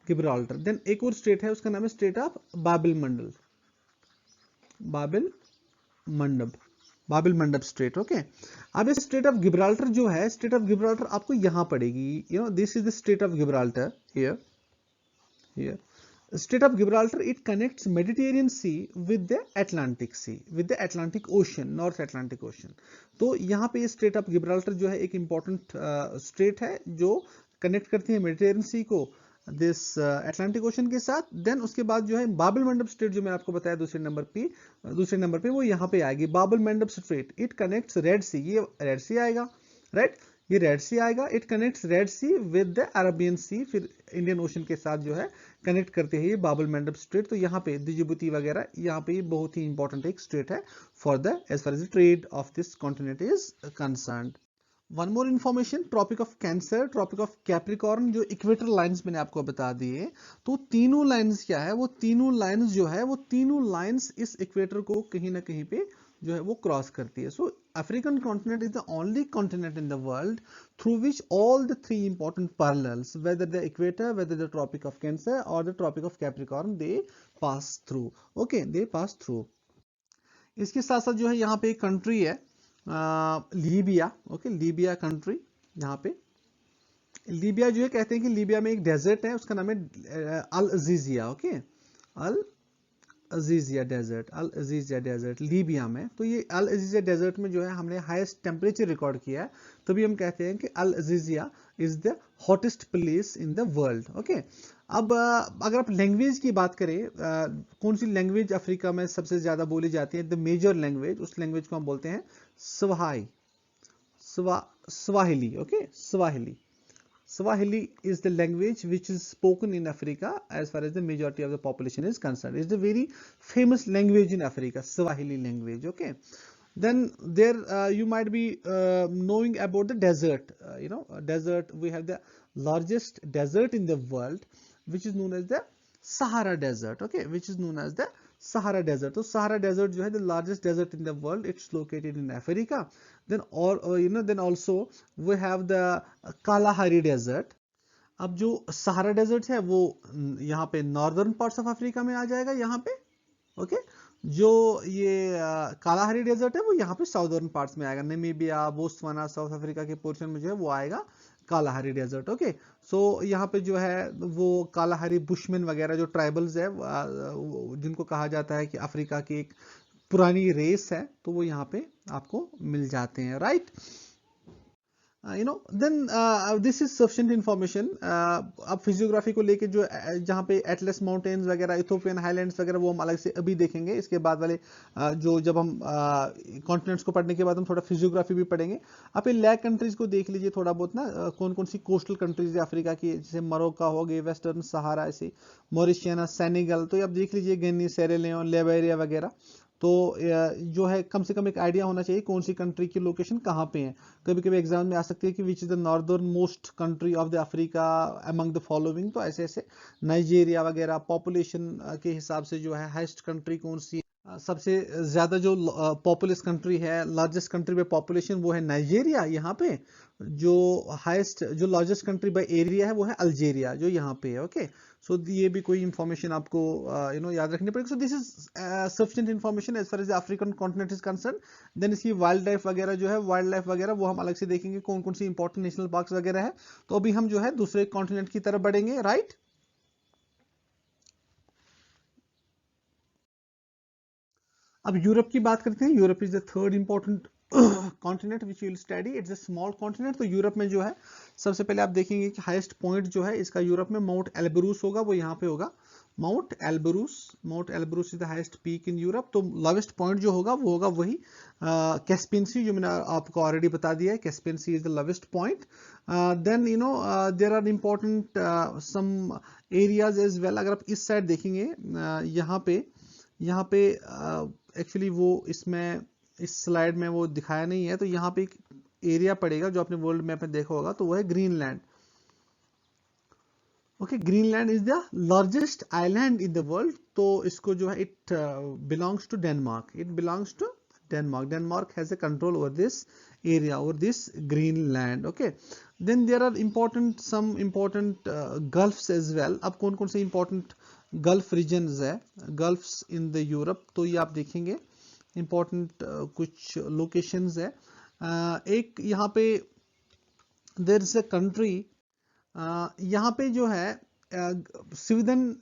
Gibraltar. Then एक और स्ट्रेट है, उसका नाम है strait of Bab el Mandeb. Bab el Mandeb. Bab el Mandeb strait. Okay. अब इस स्ट्रेट ऑफ गिब्राल्टर जो है, स्ट्रेट ऑफ गिब्राल्टर आपको यहां पड़ेगी. This is the strait of Gibraltar. Here strait of Gibraltar it connects Mediterranean sea with the Atlantic sea, with the Atlantic ocean, north Atlantic ocean. तो यहाँ पे ये straight of Gibraltar जो है एक इंपॉर्टेंट स्ट्रेट है जो कनेक्ट करती है मेडिटेरियन सी को दिस अटलांटिक ओशन के साथ. देन उसके बाद जो है बाबिल मंडप स्ट्रेट जो मैंने आपको बताया दूसरे नंबर पे वो यहाँ पे आएगी. Bab el Mandeb strait it connects Red Sea. ये रेड सी आएगा. राइट. ये रेड सी आएगा. It connects Red Sea with the Arabian Sea, फिर इंडियन ओशन के साथ जो है कनेक्ट करते हैं ये बाबिल मंडप स्ट्रेट. तो यहाँ पे डिजिबुती वगैरह यहाँ पे बहुत ही इंपॉर्टेंट एक स्ट्रेट है for the as far as trade of this continent is concerned. One more information, tropic of cancer, tropic of Capricorn, जो इक्वेटर लाइंस मैंने आपको बता दिए. तो तीनों लाइंस क्या है, वो तीनों लाइंस जो है वो तीनों लाइंस इस इक्वेटर को कहीं ना कहीं पे जो है वो क्रॉस करती है. So African continent is the only continent in the world through which all the three important parallels, whether the equator, whether the tropic of Cancer और the tropic of Capricorn, they pass through. Okay. They pass through. इसके साथ साथ जो है यहाँ पे एक country है लीबिया. ओके. Libya country. यहाँ पे लीबिया जो है कहते हैं कि लीबिया में एक डेजर्ट है, उसका नाम है अल अजीजिया. ओके. अल अजीजिया डेजर्ट, अल अजीजिया डेजर्ट लीबिया में। तो ये अल अजीजिया डेजर्ट में जो है हमने हाईएस्ट टेम्परेचर रिकॉर्ड किया है, तभी हम कहते हैं कि Al Aziziya is the hottest place in the world. Okay, अब अगर आप लैंग्वेज की बात करें, कौन सी लैंग्वेज अफ्रीका में सबसे ज्यादा बोली जाती है, द मेजर लैंग्वेज, उस लैंग्वेज को हम बोलते हैं Swahili. Okay, Swahili. Swahili is the language which is spoken in Africa as far as the majority of the population is concerned. It's a very famous language in Africa, Swahili language. Okay, then there you might be knowing about the desert. Desert. We have the largest desert in the world, which is known as the Sahara Desert. Okay, which is known as the Sahara Desert. तो Sahara Desert जो है the largest desert in the world. It's located in Africa. Then then also we have the Kalahari Desert. अब जो Sahara desert है वो यहाँ पे northern parts of Africa में आ जाएगा यहाँ पे। ओके, जो ये कालाहारी डेजर्ट है वो यहाँ पे साउदर्न पार्ट्स में आएगा, नमीबिया, बोत्सवाना, साउथ अफ्रीका के पोर्शन में जो है वो आएगा कालाहारी डेजर्ट। ओके, सो यहाँ पे जो है वो कालाहारी बुशमैन वगैरह जो ट्राइबल्स है, जिनको कहा जाता है कि अफ्रीका की एक पुरानी रेस है, तो वो यहाँ पे आपको मिल जाते हैं, right. then this is sufficient information। अब फिजियोग्राफी को लेके जो जहाँ पे एटलस माउंटेन्स वगैरह, इथोपियन हाईलैंड्स वगैरह, वो हम अलग से अभी देखेंगे। इसके बाद वाले जब हम कॉन्टिनेंट्स को पढ़ने के बाद हम थोड़ा फिजियोग्राफी भी पढ़ेंगे। आप ये लैक कंट्रीज को देख लीजिए थोड़ा बहुत ना, कौन कौन सी कोस्टल कंट्रीज है अफ्रीका की, जैसे मोरक्को हो गए, वेस्टर्न सहारा, ऐसे मॉरिशियना, सेनेगल, तो आप देख लीजिए गिनी, सेरेलियोन, लिबेरिया वगैरह। तो जो है कम से कम एक आइडिया होना चाहिए कौन सी कंट्री की लोकेशन कहाँ पे है। कभी कभी एग्जाम में आ सकती है कि विच is the northern most country of the Africa among the following. तो ऐसे ऐसे नाइजीरिया वगैरह, पॉपुलेशन के हिसाब से जो है हाईएस्ट कंट्री कौन सी, सबसे ज्यादा जो पॉपुलस कंट्री है, लार्जेस्ट कंट्री बाय पॉपुलेशन, वो है नाइजीरिया यहाँ पे। जो हाईएस्ट, जो लार्जेस्ट कंट्री बाय एरिया है वो है अल्जीरिया, जो यहाँ पे है। ओके, सो ये भी कोई इंफॉर्मेशन आपको याद रखनी पड़ेगी। So this is sufficient information as far as African continent is concern. Then इसकी वाइल्ड लाइफ वगैरह जो है, वाइल्ड लाइफ वगैरह वो हम अलग से देखेंगे, कौन कौन सी इंपॉर्टेंट नेशनल पार्क्स वगैरह है। तो अभी हम जो है दूसरे कॉन्टिनेंट की तरफ बढ़ेंगे, राइट। अब यूरोप की बात करते हैं। Europe is the third important continent which will study. It's a small continent. तो यूरोप में जो है सबसे पहले आप देखेंगे कि हाईएस्ट पॉइंट जो है इसका यूरोप में माउंट एल्ब्रूस होगा, वो यहाँ पे होगा mount Elbrus. Mount Elbrus is the highest peak in Europe. तो लोवेस्ट पॉइंट जो होगा वो होगा वही कैस्पियन सी, जो मैंने आपको ऑलरेडी बता दिया है, Caspian C is the lowest point. Then there are important some areas as well. अगर आप इस साइड देखेंगे, यहाँ पे एक्चुअली वो इसमें इस स्लाइड में वो दिखाया नहीं है, तो यहाँ पे एक एरिया पड़ेगा जो आपने वर्ल्ड मैप में देखा होगा, तो वो है Greenland. Okay, Greenland is the largest island in the world. तो इसको जो है it belongs to Denmark. It belongs to Denmark. Denmark has a control over this area, over this Greenland. Okay, then there are some important gulfs as well. अब कौन कौन से important gulf regions है, gulfs in the Europe, तो ये आप देखेंगे important कुछ लोकेशंस है। एक यहाँ पे देयर इज अ कंट्री, यहाँ पे जो है स्वीडन,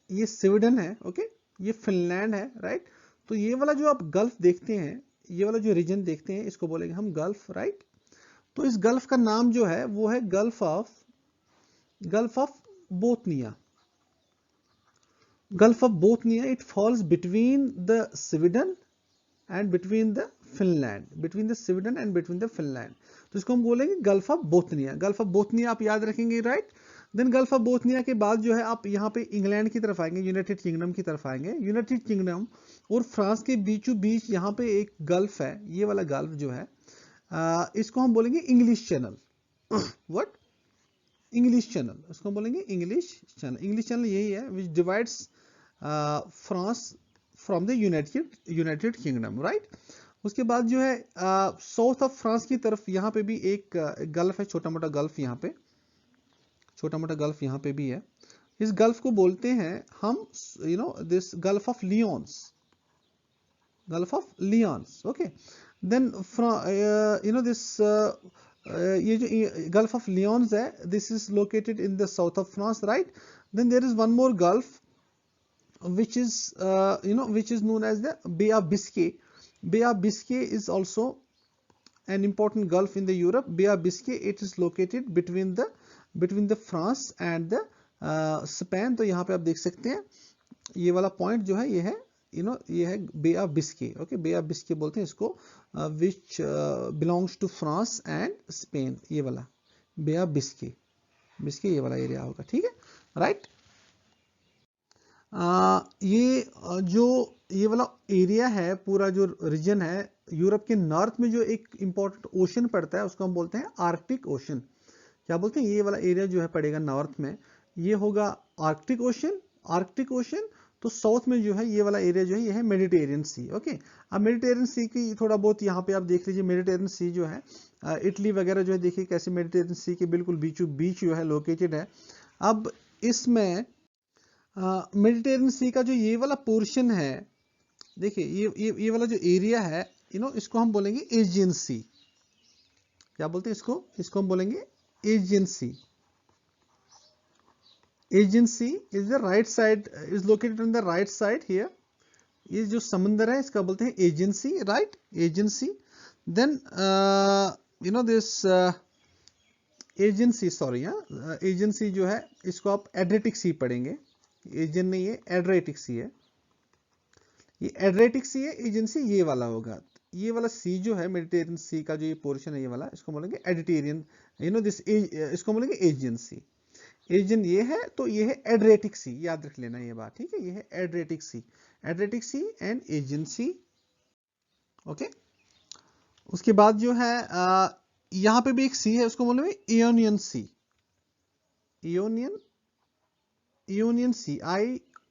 ये स्वीडन है। ओके, ये फिनलैंड है, राइट। तो ये वाला जो आप गल्फ देखते हैं, ये वाला जो रीजन देखते हैं, इसको बोलेंगे हम गल्फ, राइट। तो इस गल्फ का नाम जो है वो है gulf of Bothnia. Gulf of Bothnia, it falls between the Sweden and between the Finland, between the Sweden and between the Finland. तो इसको हम बोलेंगे gulf of Bothnia. Gulf of Bothnia आप याद रखेंगे, right. Then gulf of Bothnia के बाद जो है आप यहाँ पे इंग्लैंड की तरफ आएंगे, यूनाइटेड किंगडम की तरफ आएंगे। यूनाइटेड किंगडम और फ्रांस के बीचों बीच यहाँ पे एक गल्फ है, ये वाला गल्फ जो है इसको हम बोलेंगे English channel. What? English channel, इसको हम बोलेंगे इंग्लिश चैनल। इंग्लिश चैनल यही है विच divides France from the United kingdom, right. उसके बाद जो है साउथ ऑफ फ्रांस की तरफ यहाँ पे भी एक गल्फ है, छोटा मोटा गल्फ यहाँ पे, छोटा मोटा गल्फ यहाँ पे भी है। इस गल्फ को बोलते हैं हम this gulf of Lyons, gulf of Lyons. Okay, then this ये जो गल्फ ऑफ लियोन्स है, this is located in the south of France, right. Then there is one more gulf which is which is known as the Bay of Biscay. Bay of Biscay is also an important gulf in the Europe. Bay of Biscay, it is located between the France and the Spain. तो यहाँ पे आप देख सकते हैं ये वाला point जो है ये है ये है Bay of Biscay. Okay, Bay of Biscay बोलते हैं इसको, which belongs to France and Spain. ये वाला बे ऑफ बिस्के, बिस्के ये वाला एरिया होगा. ठीक है, राइट. ये जो ये वाला एरिया है, पूरा जो रीजन है यूरोप के नॉर्थ में, जो एक इंपॉर्टेंट ओशन पड़ता है उसको हम बोलते हैं आर्कटिक ओशन. क्या बोलते हैं, ये वाला एरिया जो है पड़ेगा नॉर्थ में, ये होगा आर्कटिक ओशन. आर्कटिक ओशन, तो साउथ में जो है ये वाला एरिया जो है ये है मेडिटेरियन सी. ओके, अब मेडिटेरियन सी की थोड़ा बहुत यहाँ पे आप देख लीजिए. मेडिटेरियन सी जो है इटली वगैरह जो है, देखिए कैसे मेडिटेरियन सी के बिल्कुल बीचों बीच जो है लोकेटेड है. अब इसमें मेडिटेरियन सी का जो ये वाला पोर्शन है, देखिए ये वाला जो एरिया है, इसको हम बोलेंगे एजियन सी. क्या बोलते हैं इसको हम बोलेंगे Aegean sea. Aegean Sea is the right side, is located on the right side here. ये जो समंदर है इसका बोलते हैं Aegean Sea, right? Aegean Sea. Then this Aegean Sea, sorry, Aegean Sea जो है इसको आप Adriatic Sea पढ़ेंगे. Aegean नहीं है, Adriatic Sea है. ये Adriatic Sea है, Aegean Sea ये वाला होगा. ये वाला सी जो है मेडिटेरियन सी का जो ये पोर्शन है ये वाला, इसको बोलेंगे एडिटेरियन, इसको बोलेंगे एजियन सी. एजियन ये है, तो ये है एड्रियाटिक सी, याद रख लेना ये बात. ठीक है, ये है Adriatic sea, Adriatic sea and Aegean sea. Okay, उसके बाद जो है यहाँ पे भी एक सी है, उसको बोलेंगे इयोनियन सी. इयोनियन सी,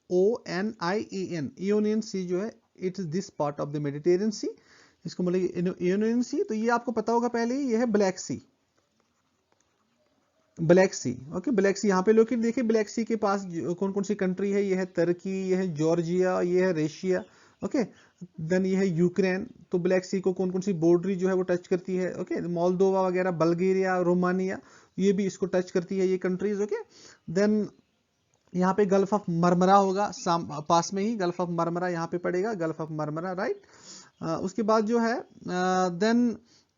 IONIEN. इयोनियन सी जो है, it is this part of the Mediterranean Sea, इसको बोलेंगे इयोनियन सी. तो ये आपको पता होगा पहले ही, ये है ब्लैक सी. ब्लैक सी, ओके, ब्लैक सी यहाँ पे लोकेट. देखिए ब्लैक सी के पास कौन कौन सी कंट्री है, ये है तुर्की, ये है जॉर्जिया, ये है रशिया. ओके, देन ये है यूक्रेन. तो ब्लैक सी को कौन कौन सी बॉर्डरी जो है वो टच करती है. ओके, मोल्दोवा वगैरह, बल्गेरिया, रोमानिया, ये भी इसको टच करती है ये कंट्रीज. ओके, देन यहाँ पे गल्फ ऑफ मरमरा होगा, पास में ही गल्फ ऑफ मरमरा यहाँ पे पड़ेगा, गल्फ ऑफ मरमरा, राइट. उसके बाद जो है then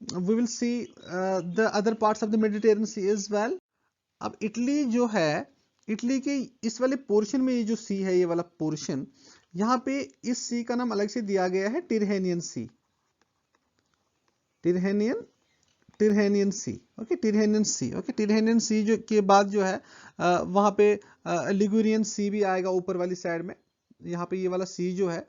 we will see the other parts of the Mediterranean sea is well. अब इटली जो है, इटली के इस वाले पोर्शन में ये जो सी है, ये वाला पोर्शन, यहाँ पे इस सी का नाम अलग से दिया गया है टिरहेनियन सी. टिरहेनियन सी. ओके, टिरहेनियन सी. ओके, टिरहेनियन सी जो के बाद जो है वहां पे लिगुरियन सी भी आएगा ऊपर वाली साइड में. यहाँ पे ये वाला सी जो है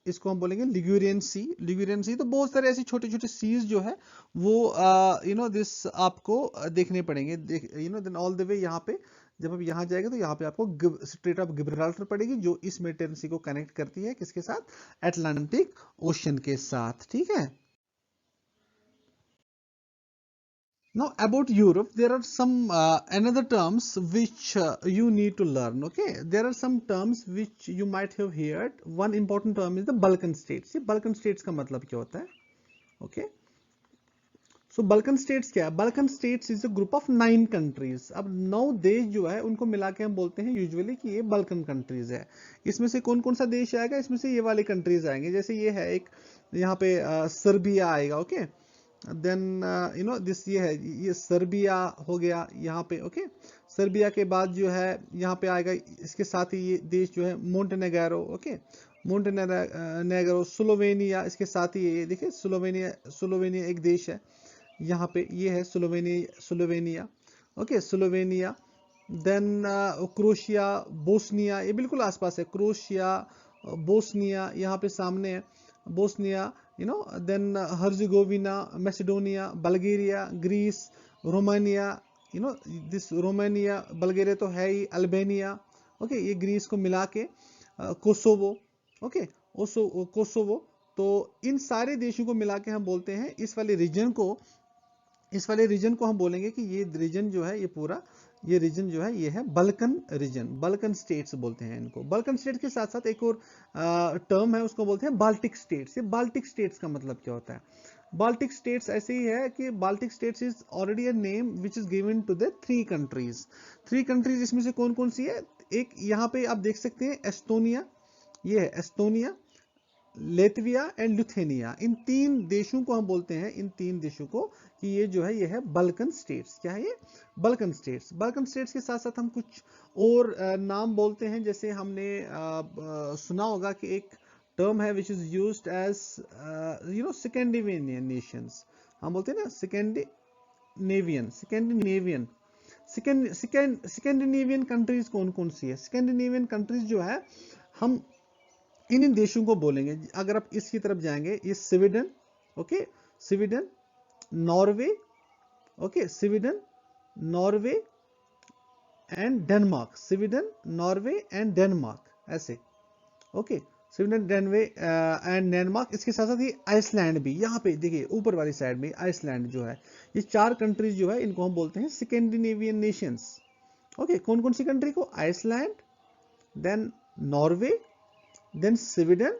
इसको हम बोलेंगे लिगुरियन सी. लिगुरियन सी. तो बहुत सारे ऐसे छोटे छोटे सीज जो है वो दिस आपको देखने पड़ेंगे. देन ऑल द वे यहाँ पे जब आप यहाँ जाएगा तो यहाँ पे आपको स्ट्रेट ऑफ गिब्राल्टर पड़ेगी, जो इस मेडिटेरियन सी को कनेक्ट करती है किसके साथ, अटलांटिक ओशन के साथ. ठीक है. Now about Europe, there are some another terms which you need to learn. Okay, there are some terms which you might have heard. One important term is the Balkan states. ये Balkan states का मतलब क्या होता है? Okay, so Balkan states क्या है? Balkan states is a group of 9 countries. अब 9 देश जो है उनको मिला के हम बोलते हैं यूजुअली कि ये Balkan countries है. इसमें से कौन कौन सा देश आएगा? इसमें से ये वाले कंट्रीज आएंगे. जैसे ये है एक, यहाँ पे सर्बिया आएगा. ओके, देन दिस ये है, ये सर्बिया हो गया यहाँ पे. ओके, सर्बिया के बाद जो है यहाँ पे आएगा, इसके साथ ही ये देश जो है मोंटेनेग्रो. ओके, मोंटेनेग्रो, स्लोवेनिया, इसके साथ ही ये देखिए स्लोवेनिया एक देश है यहाँ पे, ये है Slovenia. Okay, Slovenia. Then Croatia, Bosnia, ये बिल्कुल आसपास है. क्रोशिया, बोस्निया यहाँ पे सामने है, Bosnia. Then Herzegovina, Macedonia, Bulgaria, Greece, Romania, this Romania, Bulgaria तो है ही, Albania. ओके, ये ग्रीस को मिला के कोसोवो. Okay, Kosovo. तो इन सारे देशों को मिला के हम बोलते हैं इस वाले रीजन को हम बोलेंगे कि ये रीजन जो है, ये पूरा ये रीजन जो है ये है बल्कन रीजन. बल्कन स्टेट्स बोलते हैं इनको. बल्कन स्टेट्स के साथ साथ एक और टर्म है, उसको बोलते हैं बाल्टिक स्टेट्स. ये बाल्टिक स्टेट्स का मतलब क्या होता है? बाल्टिक स्टेट्स ऐसे ही है कि Baltic states is already a name which is given to the 3 countries. 3 countries, इसमें से कौन कौन सी है? एक यहाँ पे आप देख सकते हैं एस्टोनिया, ये है एस्टोनिया, लेटविया एंड लिथुआनिया। इन तीन देशों को हम बोलते हैं, इन तीन देशों को, कि ये जो है ये है बल्कन स्टेट्स। क्या है ये? Balkan states. बल्कन स्टेट्स के साथ साथ हम कुछ और नाम बोलते हैं, जैसे हमने सुना होगा कि एक टर्म है which is used as Scandinavian nations. हम बोलते हैं ना स्कैंडिनेवियन, स्कैंडिनेवियन कंट्रीज कौन कौन सी है? स्कैंडिनेवियन कंट्रीज जो है, हम इन देशों को बोलेंगे। अगर आप इसकी तरफ जाएंगे, ये Sweden, okay, Sweden, Norway, okay, Sweden, Norway and Denmark, Sweden, Norway and Denmark, ऐसे, ओके, स्वीडन, डेनवे एंड डेनमार्क। इसके साथ साथ ये आइसलैंड भी, यहाँ पे देखिए ऊपर वाली साइड में आइसलैंड जो है, ये चार कंट्रीज जो है इनको हम बोलते हैं स्कैंडिनेवियन नेशंस। ओके, कौन कौन सी कंट्री को? Iceland, then Norway, then Sweden,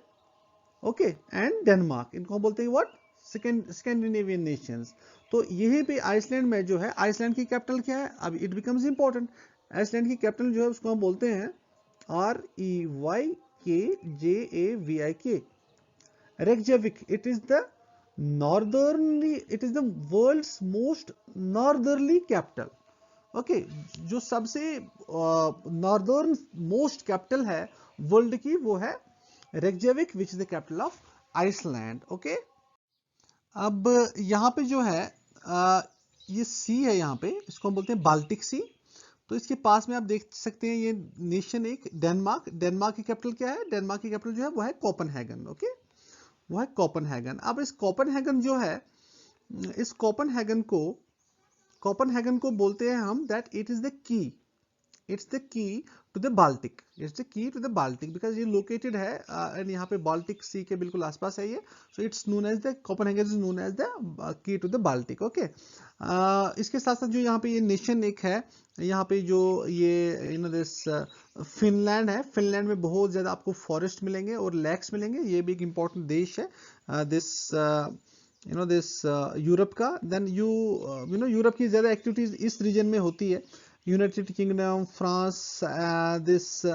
okay, and Denmark. इनको हम बोलते हैं व्हाट? Scandinavian Nations. तो यही पे आइसलैंड में जो है, आइसलैंड की कैपिटल क्या है? अब इट बिकम्स इंपॉर्टेंट। आइसलैंड की कैपिटल जो है उसको हम बोलते हैं REYKJAVIK, Reykjavik. It is the northernly, it is the world's most northerly capital. Okay, जो सबसे नॉर्दर्न मोस्ट कैपिटल है वर्ल्ड की, वो है Reykjavik, which is the capital of Iceland. Okay, अब यहाँ पे जो है ये सी है, यहाँ पे इसको हम बोलते हैं बाल्टिक सी। तो इसके पास में आप देख सकते हैं ये नेशन एक डेनमार्क। डेनमार्क की कैपिटल क्या है? डेनमार्क की कैपिटल जो है वो है कोपेनहेगन। ओके, वो है कोपेनहेगन। अब इस कोपेनहेगन जो है, इस कोपेनहेगन को बोलते हैं हम that it is the key, it's the key to the Baltic, it's the key to the Baltic, because ये लोकेटेड है एंड यहाँ पे बाल्टिक सी के बिल्कुल आसपास है ये। So it's known as the Copenhagen is known as the key to the Baltic. Okay, इसके साथ साथ जो यहाँ पे ये नेशन एक है, यहाँ पे जो ये दिस फिनलैंड है। फिनलैंड में बहुत ज्यादा आपको फॉरेस्ट मिलेंगे और लेक्स मिलेंगे। ये भी एक इंपॉर्टेंट देश है दिस यूरोप का। देन यूरोप की ज्यादा एक्टिविटीज इस रीजन में होती है। United kingdom, France, this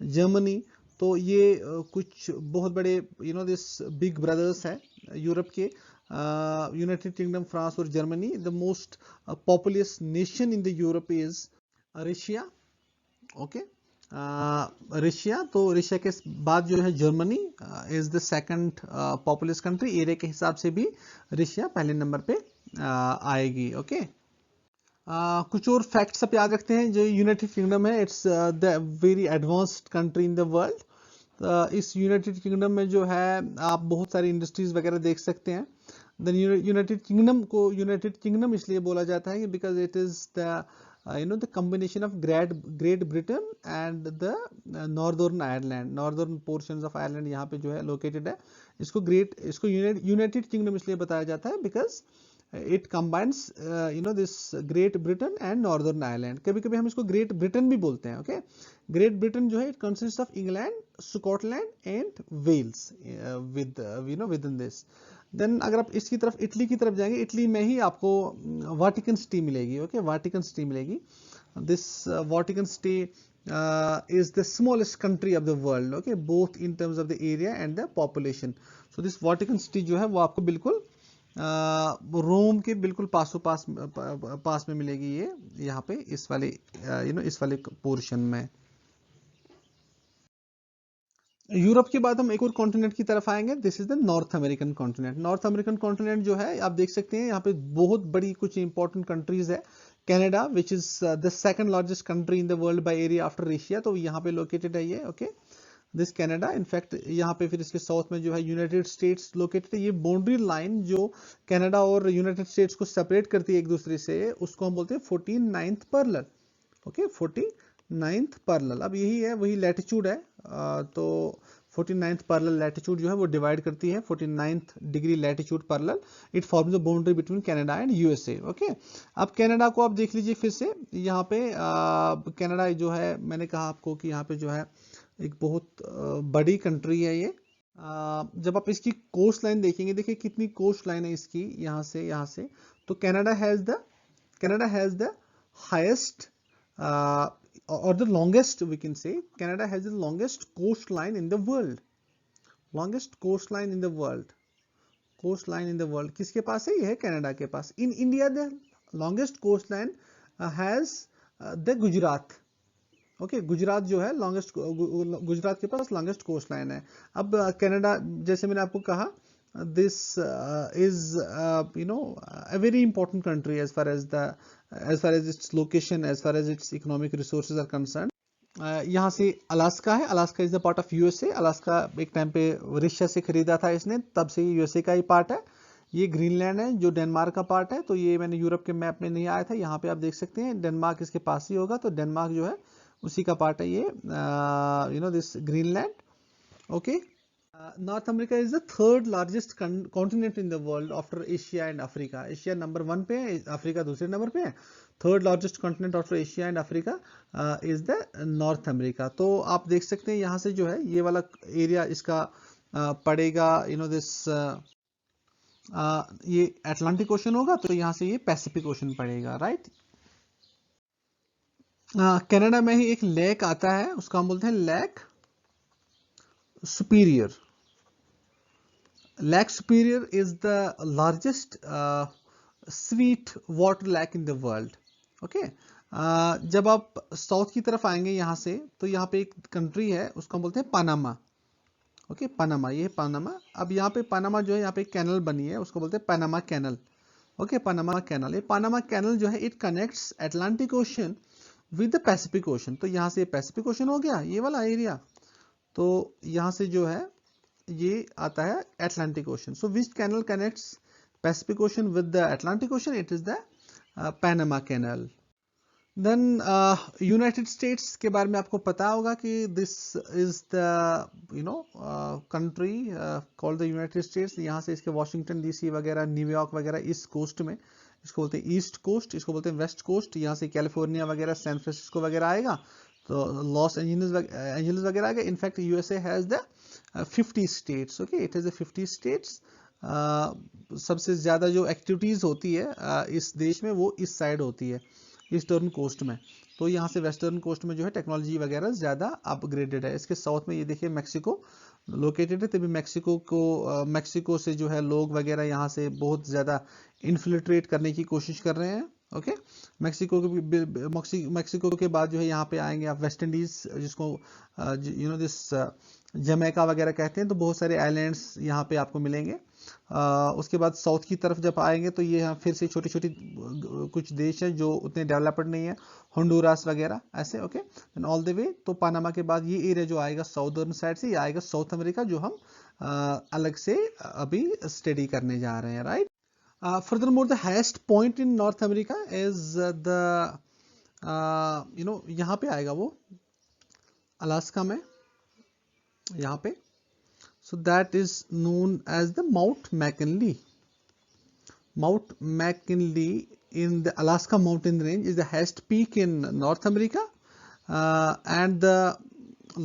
Germany. तो ये कुछ बहुत बड़े दिस बिग ब्रदर्स है यूरोप के। यूनाइटेड किंगडम, फ्रांस और Germany. The most populous nation in the Europe is Russia. Okay, Russia. तो रशिया के बाद जो है Germany is the second populace country. Area के हिसाब से भी रशिया पहले नंबर पे आएगी। ओके, कुछ और फैक्ट्स आप याद रखते हैं। जो यूनाइटेड किंगडम है, it's the very advanced country in the world. इस यूनाइटेड किंगडम में जो है आप बहुत सारी इंडस्ट्रीज वगैरह देख सकते हैं। देन यूनाइटेड किंगडम को यूनाइटेड किंगडम इसलिए बोला जाता है because it is the the combination of Great Britain and the Northern Ireland, northern portions of Ireland यहाँ पे जो है located है। इसको यूनाइटेड किंगडम इसलिए बताया जाता है because it combines this great Britain and northern Ireland. कभी कभी हम इसको ग्रेट ब्रिटेन भी बोलते हैं। ओके, ग्रेट ब्रिटेन जो है it consist of England, Scotland and Wales within this. Then अगर आप इसकी तरफ इटली की तरफ जाएंगे, इटली में ही आपको वाटिकन सिटी मिलेगी। ओके, वाटिकन सिटी मिलेगी। This Vatican city is the smallest country of the world, okay, both in terms of the area and the population. So this Vatican city जो है वो आपको बिल्कुल रोम के बिल्कुल पास में मिलेगी। ये यहाँ पे इस वाले इस वाले पोर्शन में। यूरोप के बाद हम एक और कॉन्टिनेंट की तरफ आएंगे। This is the north American continent. North American continent जो है आप देख सकते हैं यहाँ पे बहुत बड़ी कुछ इंपॉर्टेंट कंट्रीज है। Canada which is the second largest country in the world by area after Asia. तो यहाँ पे लोकेटेड है ये। Okay, this Canada. इनफैक्ट यहाँ पे फिर इसके साउथ में जो है यूनाइटेड स्टेट्स लोकेटेड है। ये बाउंड्री लाइन जो कनाडा और यूनाइटेड स्टेट्स को सेपरेट करती है एक दूसरे से, उसको हम बोलते हैं 49th parallel. Okay, 49th parallel. अब यही है, वही लैटिट्यूड है। तो 49th पैरेलल लैटिट्यूड जो है वो डिवाइड करती है 49th degree latitude parallel. It forms the boundary between Canada and USA. Okay, अब कनाडा को आप देख लीजिए फिर से। यहाँ पे कनाडा जो है, मैंने कहा आपको कि यहाँ पे जो है एक बहुत बड़ी कंट्री है ये। जब आप इसकी कोस्ट लाइन देखेंगे, देखिए कितनी कोस्ट लाइन है इसकी, यहाँ से। तो Canada has the highest or the longest, we can say Canada has the longest coastline in the world. Longest coastline in the world. Coastline in the world किसके पास है? ये है कनाडा के पास. In India the longest coastline has the Gujarat. Okay, Gujarat जो है longest, Gujarat के पास longest coast line है. अब कनाडा, जैसे मैंने आपको कहा, this is you know a very important country as far as its location, as far as its economic resources are concern. यहाँ से अलास्का है. Alaska is the part of USA. Alaska एक टाइम पे Russia से खरीदा था इसने, तब से यूएसए का ही पार्ट है. ये ग्रीनलैंड है जो डेनमार्क का पार्ट है. तो ये मैंने यूरोप के मैप में नहीं आया था, यहाँ पे आप देख सकते हैं डेनमार्क इसके पास ही होगा. तो डेनमार्क जो है उसी का पार्ट है ये, you know this Greenland. Okay, north America is the third largest continent in the world after Asia and Africa. Asia number 1 पे है, अफ्रीका दूसरे नंबर पे है. Third largest continent after Asia and Africa is the north America. तो आप देख सकते हैं यहाँ से जो है ये वाला एरिया इसका पड़ेगा, यू नो दिस, ये अटलांटिक ओशन होगा, तो यहाँ से ये पैसिफिक ओशन पड़ेगा, राइट. कनाडा में ही एक लेक आता है, उसका हम बोलते हैं lake superior. Lake superior is the largest sweet water lake in the world. Okay, जब आप साउथ की तरफ आएंगे यहाँ से, तो यहाँ पे एक कंट्री है, उसको हम बोलते हैं पनामा. ओके, पनामा, ये है पनामा. अब यहाँ पे पनामा जो है, यहाँ पे एक कैनल बनी है, उसको बोलते हैं Panama canal. Okay, Panama canal. ये पनामा कैनल जो है, it connects Atlantic ocean with the Pacific ocean. तो यहाँ से पैसिफिक ओशन हो गया ये वाला एरिया. तो यहाँ से जो है ये आता है Atlantic ocean. So which canal connects Pacific ocean with the Atlantic ocean? It is the Panama canal. Then United States के बारे में आपको पता होगा कि this is the you know country called the United States. यहाँ से इसके वाशिंगटन डीसी वगैरह, न्यूयॉर्क वगैरह ईस्ट कोस्ट में, इसको बोलते हैं ईस्ट कोस्ट, इसको बोलते हैं वेस्ट कोस्ट. यहाँ से कैलिफोर्निया वगैरह, सैन फ्रांसिस्को वगैरह आएगा, तो लॉस एंजलिस वगैरह आएगा. In fact USA has the 50 states. Okay, it is the 50 states. सबसे ज़्यादा जो एक्टिविटीज़ होती है इस देश में वो इस साइड होती है, ईस्टर्न कोस्ट में. तो यहाँ से वेस्टर्न कोस्ट में जो है टेक्नोलॉजी वगैरह ज़्यादा अपग्रेडेड है. इसके साउथ में ये देखिए मैक्सिको लोकेटेड है. तभी मैक्सिको से जो है लोग वगैरह यहाँ से बहुत ज़्यादा इन्फिल्ट्रेट करने की कोशिश कर रहे हैं. ओके, मैक्सिको के बाद जो है यहाँ पे आएंगे आप वेस्ट इंडीज, जिसको यू नो दिस जमैका वगैरह कहते हैं. तो बहुत सारे आइलैंड्स यहाँ पे आपको मिलेंगे. उसके बाद साउथ की तरफ जब आएंगे तो ये फिर से छोटी छोटी कुछ देश हैं जो उतने डेवलप्ड नहीं है, होंडुरास वगैरह ऐसे. Okay, and all the way तो पनामा के बाद ये एरिया जो आएगा साउदर्न साइड से, ये आएगा साउथ अमेरिका, जो हम अलग से अभी स्टडी करने जा रहे हैं, right. Furthermore, the highest point in North America is the you know यहाँ पे आएगा वो अलास्का में, यहाँ पे. So that is known as the Mount McKinley. Mount McKinley in the Alaska mountain range is the highest peak in North America, and the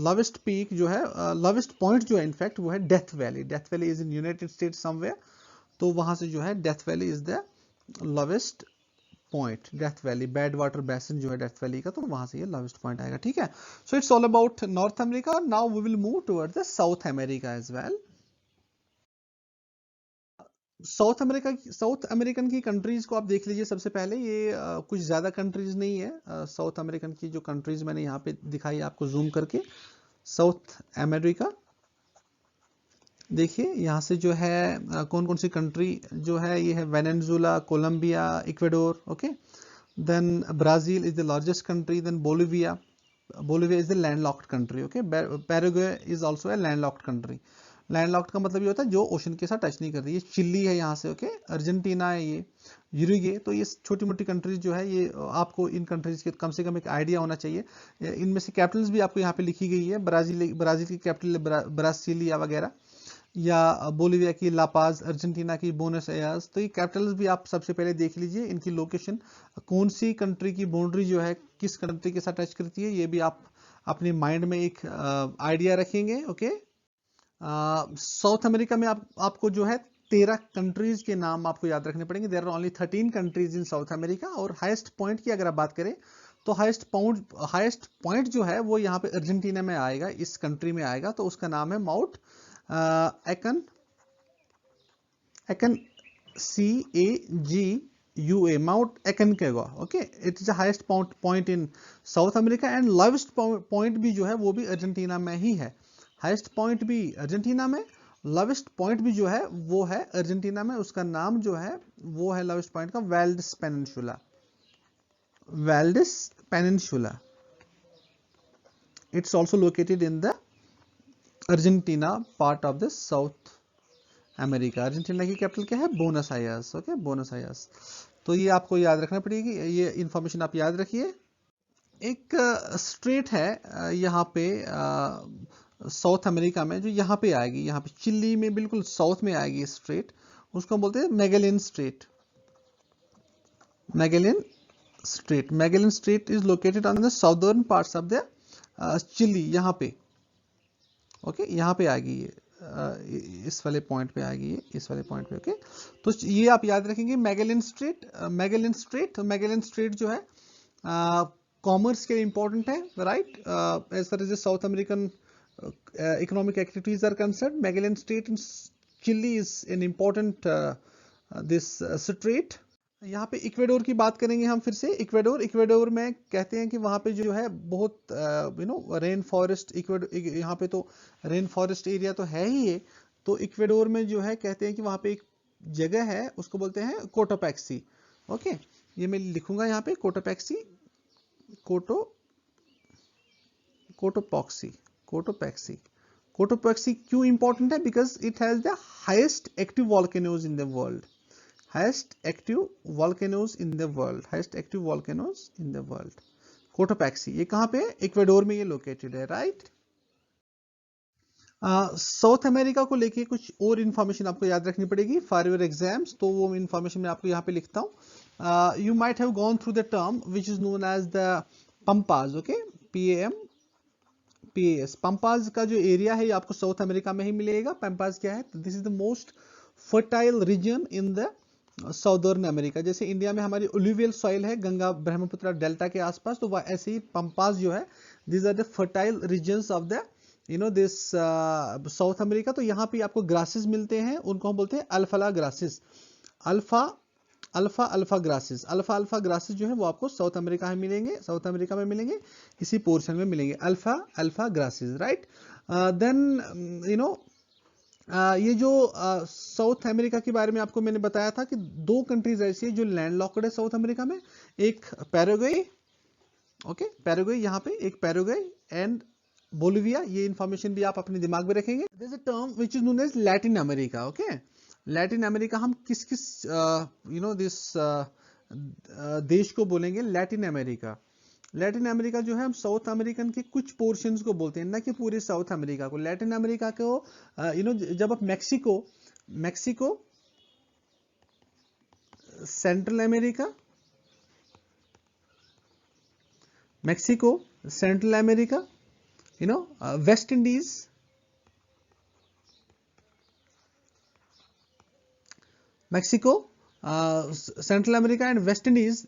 lowest peak जो है, lowest point जो है इनफैक्ट वो है death valley. Death valley is in United states somewhere. तो वहां से जो है death valley is the lowest point. Death valley, bad water basin जो है डेथ वैली का, तो वहां से ये लोवेस्ट पॉइंट आएगा, ठीक है. So it's all about North America. Now we will move towards the South America as well. South American की कंट्रीज को आप देख लीजिए. सबसे पहले ये कुछ ज्यादा कंट्रीज नहीं है. साउथ अमेरिकन की जो कंट्रीज मैंने यहाँ पे दिखाई आपको जूम करके, साउथ अमेरिका देखिए. यहाँ से जो है कौन कौन सी कंट्री जो है, ये है Venezuela, Colombia, Ecuador. Okay, then Brazil is the largest country. Then Bolivia is the landlocked country. Okay, Paraguay is also a landlocked country. Landlocked का मतलब ये होता है जो ओशन के साथ टच नहीं करती. ये चिली है यहाँ से. ओके, अर्जेंटीना है, ये यूरुग्वे. तो ये छोटी मोटी कंट्रीज जो है, ये आपको इन कंट्रीज के कम से कम एक आइडिया होना चाहिए. इनमें से कैपिटल्स भी आपको यहाँ पे लिखी गई है. ब्राजील की कैपिटल ब्रासिलिया वगैरह, या बोलिविया की लापाज, अर्जेंटीना की बोनस एयर्स. तो ये कैपिटल्स भी आप सबसे पहले देख लीजिए, इनकी लोकेशन कौन सी कंट्री की बाउंड्री जो है किस कंट्री के साथ टच करती है, ये भी आप अपने माइंड में एक आइडिया रखेंगे. ओके, साउथ अमेरिका में आपको जो है 13 कंट्रीज के नाम आपको याद रखने पड़ेंगे. There are only 13 countries in South America. और हाईएस्ट पॉइंट की अगर आप बात करें तो हाईएस्ट पॉइंट जो है वो यहाँ पे अर्जेंटीना में आएगा, इस कंट्री में आएगा, तो उसका नाम है माउंट एकन CAGUA, माउंट एकन केगा। Okay, it is the highest point in South America and lowest point भी जो है वो भी अर्जेंटीना में ही है। हाईएस्ट पॉइंट भी अर्जेंटीना में, लोवेस्ट पॉइंट भी जो है वो है अर्जेंटीना में, उसका नाम जो है वो है लोवेस्ट पॉइंट का Valdes peninsula. Valdes peninsula, it's also located in the Argentina part of the South America। Argentina की कैपिटल क्या है? Bonus Aires. Okay, bonus Aires. तो ये आपको याद रखना पड़ेगी, ये इंफॉर्मेशन आप याद रखिए। एक स्ट्रेट है यहाँ पे साउथ अमेरिका में, जो यहाँ पे आएगी, यहाँ पे चिली में बिल्कुल साउथ में आएगी स्ट्रेट, उसको बोलते हैं Magellan strait. Magellan strait, Magellan strait is located on the southern parts of the Chile, यहाँ पे। ओके, यहाँ पे आएगी ये, इस वाले पॉइंट पे आएगी ये, इस वाले पॉइंट पे। ओके, तो ये आप याद रखेंगे मैगेलियन स्ट्रेट। मैगेलियन स्ट्रेट जो है कॉमर्स के लिए इंपॉर्टेंट है, right? As far as South American economic activities are concern, Magellan strait in Chile is an important this strait. यहाँ पे इक्वेडोर की बात करेंगे हम फिर से। इक्वेडोर में कहते हैं कि वहाँ पे जो है बहुत रेन फॉरेस्ट, यहाँ पे तो रेन फॉरेस्ट एरिया तो है ही है। तो इक्वेडोर में जो है कहते हैं कि वहाँ पे एक जगह है, उसको बोलते हैं कोटोपैक्सी। ओके, ये मैं लिखूंगा यहाँ पे, कोटोपैक्सी, कोटोपैक्सी क्यों इंपॉर्टेंट है? Because it has the highest active volcanoes in the world. highest active volcanoes in the world, Cotopaxi. ये कहाँ पे? इक्वेडोर में ये लोकेटेड है, राइट? साउथ अमेरिका को लेके कुछ और इंफॉर्मेशन आपको याद रखनी पड़ेगी फॉर योर एग्जाम्स, तो वो इंफॉर्मेशन मैं आपको यहाँ पे लिखता हूँ। You might have gone through the term which is known as the pampas. Okay, PAMPAS। Pampas का जो एरिया है ये आपको साउथ अमेरिका में ही मिलेगा। पंपाज क्या है? This is the most fertile reason in the southern America. जैसे इंडिया में हमारी ओल्यूवियल सॉइल है गंगा ब्रह्मपुत्र डेल्टा के आसपास, तो वह ऐसे ही पंपास जो है, these are the fertile regions of the this South America. तो यहाँ पे आपको ग्रासेस मिलते हैं, उनको हम बोलते हैं अल्फा ग्रासेस। अल्फा ग्रासेस जो है वो आपको साउथ अमेरिका में मिलेंगे, इसी पोर्शन में मिलेंगे अल्फा ग्रासेस, राइट? देन ये जो साउथ अमेरिका के बारे में आपको मैंने बताया था कि दो कंट्रीज ऐसी है जो लैंडलॉक्ड है साउथ अमेरिका में, एक पैराग्वे। ओके, पैराग्वे, यहाँ पे एक पैराग्वे एंड बोलिविया। ये इंफॉर्मेशन भी आप अपने दिमाग में रखेंगे। There is a term which is known as Latin America. Okay, Latin America हम किस दिस देश को बोलेंगे? Latin America. लैटिन अमेरिका जो है हम साउथ अमेरिकन के कुछ पोर्शंस को बोलते हैं, ना कि पूरे साउथ अमेरिका को। लैटिन अमेरिका को जब आप Mexico, Central America, West Indies, Mexico, Central America and West Indies,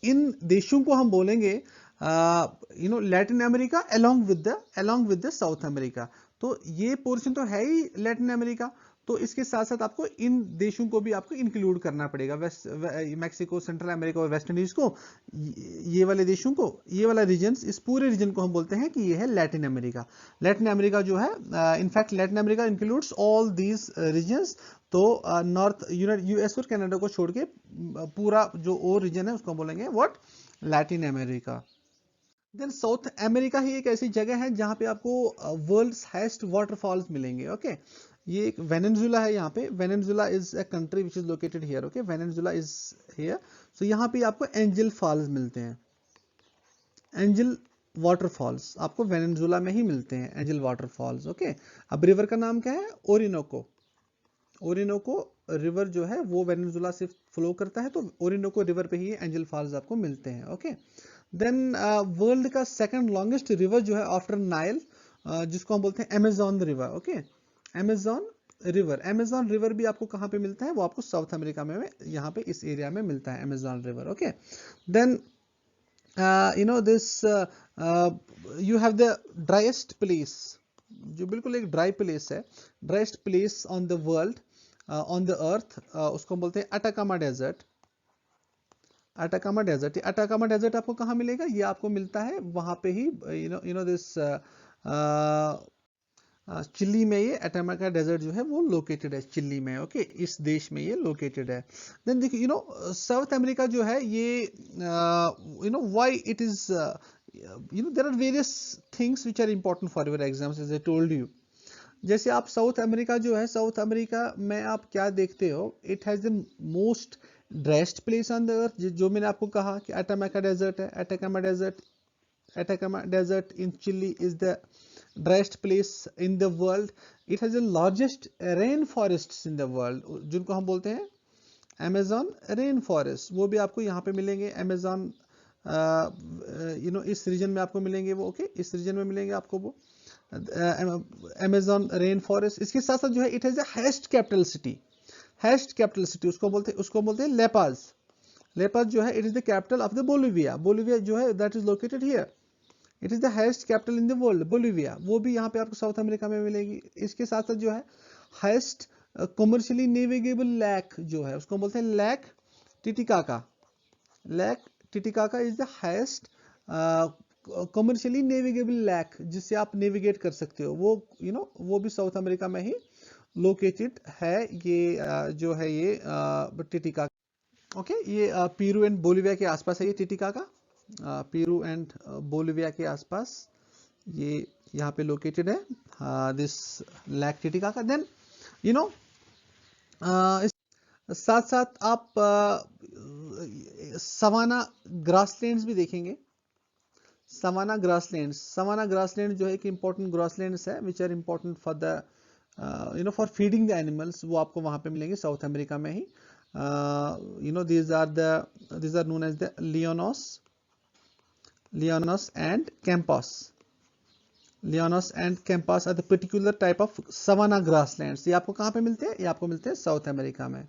इन देशों को हम बोलेंगे Latin America along with the South America. तो ये पोर्शन तो है ही लैटिन अमेरिका, तो इसके साथ साथ आपको इन देशों को भी आपको इंक्लूड करना पड़ेगा। मैक्सिको, सेंट्रल अमेरिका और वेस्ट इंडीज को, ये वाले देशों को, ये वाला रीजन, इस पूरे रीजन को हम बोलते हैं कि ये है लैटिन अमेरिका। लैटिन अमेरिका जो है, in fact Latin America includes all these regions. तो नॉर्थ यूएस और कनाडा को छोड़ के पूरा जो और रीजन है उसको बोलेंगे what? Latin America. Then South America ही एक ऐसी जगह है जहां पे आपको वर्ल्ड्स हाईएस्ट वाटरफॉल्स मिलेंगे। ओके, ये एक वेनेजुला है। यहाँ पे Venezuela is a country which is located here. Okay, Venezuela is here. So यहाँ पे आपको एंजल फॉल्स मिलते हैं, एंजल वाटरफॉल्स आपको वेनेजुला में ही मिलते हैं, एंजल वाटरफॉल्स। ओके, अब रिवर का नाम क्या है? ओरिनोको रिवर जो है वो वेनेजुला से फ्लो करता है, तो ओरिनोको रिवर पे ही एंजल फॉल्स आपको मिलते हैं। ओके, देन वर्ल्ड का सेकंड लॉन्गेस्ट रिवर जो है आफ्टर नाइल, जिसको हम बोलते हैं Amazon river. Okay, Amazon river भी आपको कहाँ पे मिलता है? वो आपको साउथ अमेरिका में, यहाँ पे इस एरिया में मिलता है Amazon river. Okay, then you know this you have the driest place, जो बिल्कुल एक ड्राई प्लेस है, driest place on the world, on the earth, उसको बोलते हैं Atacama desert. Atacama desert, Atacama desert आपको कहाँ मिलेगा? ये आपको मिलता है वहां पे ही, यू नो दिस चिल्ली में, ये अटाकामा डेजर्ट जो है वो लोकेटेड है चिल्ली में। ओके, इस देश में ये लोकेटेड है। देन देखिए, साउथ अमेरिका जो है ये, why it is, there are various things which are important for your exams, as I told you. जैसे आप साउथ अमेरिका जो है, साउथ अमेरिका में आप क्या देखते हो? It has the most driest place on the अर्थ, जो मैंने आपको कहा कि अटाकामा डेजर्ट है, Atacama Desert in Chile is the driest place in the world. It has the largest rainforests in the world, जिनको हम बोलते हैं Amazon rainforest। वो भी आपको यहाँ पे मिलेंगे, Amazon इस रीजन में आपको मिलेंगे वो। ओके, इस रीजन में मिलेंगे आपको वो Amazon rainforest। इसके साथ साथ जो है, it has the highest capital city, उसको बोलते हैं लेपाज। लेपाज जो है, it is the capital of the Bolivia. Bolivia जो है, that is located here. It is the highest capital in the world, Bolivia. वो भी यहाँ पे आपको साउथ अमेरिका में मिलेगी। इसके साथ साथ जो है, हाईएस्ट कमर्शियली नेविगेबल लैक जो है, उसको बोलते हैं lake Titicaca. Lake Titicaca is the highest commercially navigable lake, जिससे आप नेविगेट कर सकते हो। वो वो भी साउथ अमेरिका में ही लोकेटेड है। ये जो है ये टिटिकाका। ओके, ये पेरू एंड बोलिविया के आसपास है ये टिटिकाका। पेरू एंड बोलिविया के आसपास ये यहाँ पे लोकेटेड है दिस लैक टिटिकाका। देन साथ साथ आप सवाना ग्रासलैंड्स भी देखेंगे। सवाना ग्रासलैंड जो है कि इंपॉर्टेंट ग्रासलैंड्स है which are important for the for feeding the animals. वो आपको वहां पे मिलेंगे साउथ अमेरिका में ही। these are known as the Lianos and Campos are the particular type of savanna grasslands। ये आपको कहाँ पे मिलते हैं? ये आपको मिलते हैं साउथ अमेरिका में।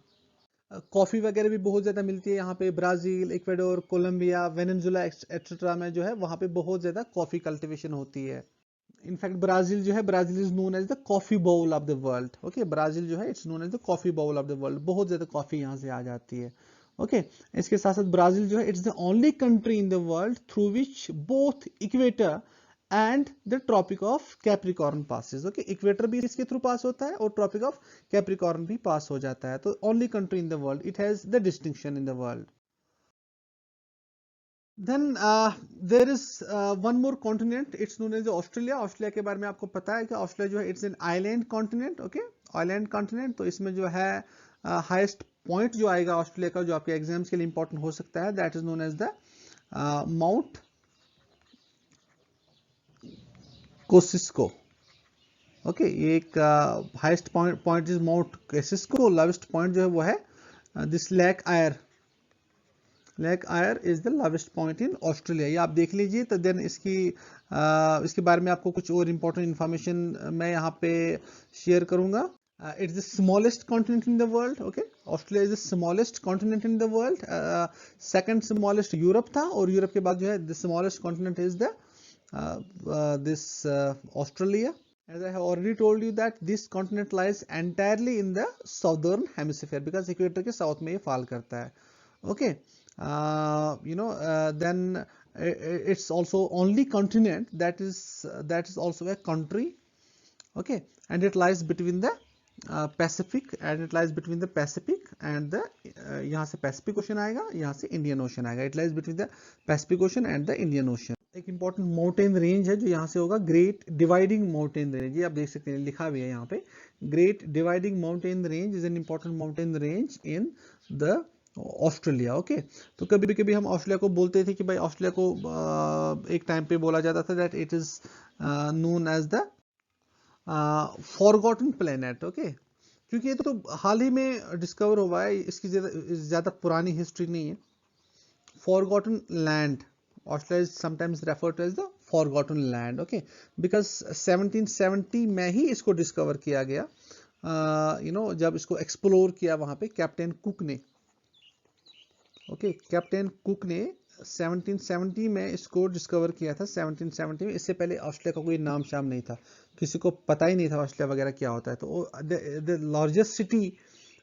कॉफी वगैरह भी बहुत ज्यादा मिलती है यहाँ पे। Brazil, Ecuador, Colombia, Venezuela etcetera में जो है, वहां पे बहुत ज्यादा कॉफी कल्टीवेशन होती है। इनफैक्ट ब्राजील जो है, Brazil is known as the coffee bowl of the world. Okay, Brazil जो है, it's known as the coffee bowl of the world. बहुत ज्यादा कॉफी यहाँ से आ जाती है। ओके, इसके साथ साथ ब्राजील जो है, it's the only country in the world through which both equator and the tropic of Capricorn passes. Okay, equator भी इसके थ्रू पास होता है और ट्रॉपिक ऑफ कैप्रिकॉर्न भी पास हो जाता है। तो only country in the world, it has the distinction in the world. Then there is one more continent, it's known as Australia. Australia के बारे में आपको पता है कि ऑस्ट्रेलिया जो है, it's an island continent. Okay, island continent. तो इसमें जो है हाईएस्ट पॉइंट जो आएगा ऑस्ट्रेलिया का, जो आपके एग्जाम्स के लिए इंपॉर्टेंट हो सकता है, that is known as the Mount Kosciuszko. Okay, ये एक highest point is Mount Kosciuszko. Lowest point जो है वो है this Lake Eyre is the lowest point in Australia. ये आप देख लीजिए। तो देन इसके बारे में आपको कुछ और इंपॉर्टेंट इंफॉर्मेशन मैं यहाँ पे शेयर करूंगा। It's the smallest continent in the world. Okay, Australia is the smallest continent in the world. Second smallest Europe था, और यूरोप के बाद जो है the smallest continent is the this Australia. As I have already told you that this continent lies entirely in the southern hemisphere because equator के south में ये fall करता है। Okay, then it's also only continent that is also a country. Okay, and it lies between the Pacific and the यहाँ से Pacific Ocean आएगा, यहाँ से Indian Ocean आएगा। It lies between the Pacific Ocean and the Indian Ocean। एक important mountain range है जो यहाँ से होगा, ग्रेट डिवाइडिंग माउंटेन रेंज। ये आप देख सकते हैं, लिखा भी है यहाँ पे, great dividing mountain range is an important mountain range in the Australia. Okay, तो कभी कभी हम ऑस्ट्रेलिया को बोलते थे कि भाई ऑस्ट्रेलिया को एक टाइम पे बोला जाता था that it is known as the forgotten planet. Okay, क्योंकि ये तो हाल ही में डिस्कवर हुआ है, इसकी ज्यादा पुरानी हिस्ट्री नहीं है। Forgotten land, Australia is sometimes referred to as the forgotten land, okay, because 1770 में ही इसको डिस्कवर किया गया। जब इसको एक्सप्लोर किया वहां पे कैप्टन कुक ने। ओके, कैप्टन कुक ने 1770 में इसको डिस्कवर किया था, 1770 में। इससे पहले ऑस्ट्रेलिया का कोई नाम शाम नहीं था, किसी को पता ही नहीं था ऑस्ट्रेलिया वगैरह क्या होता है। तो the largest city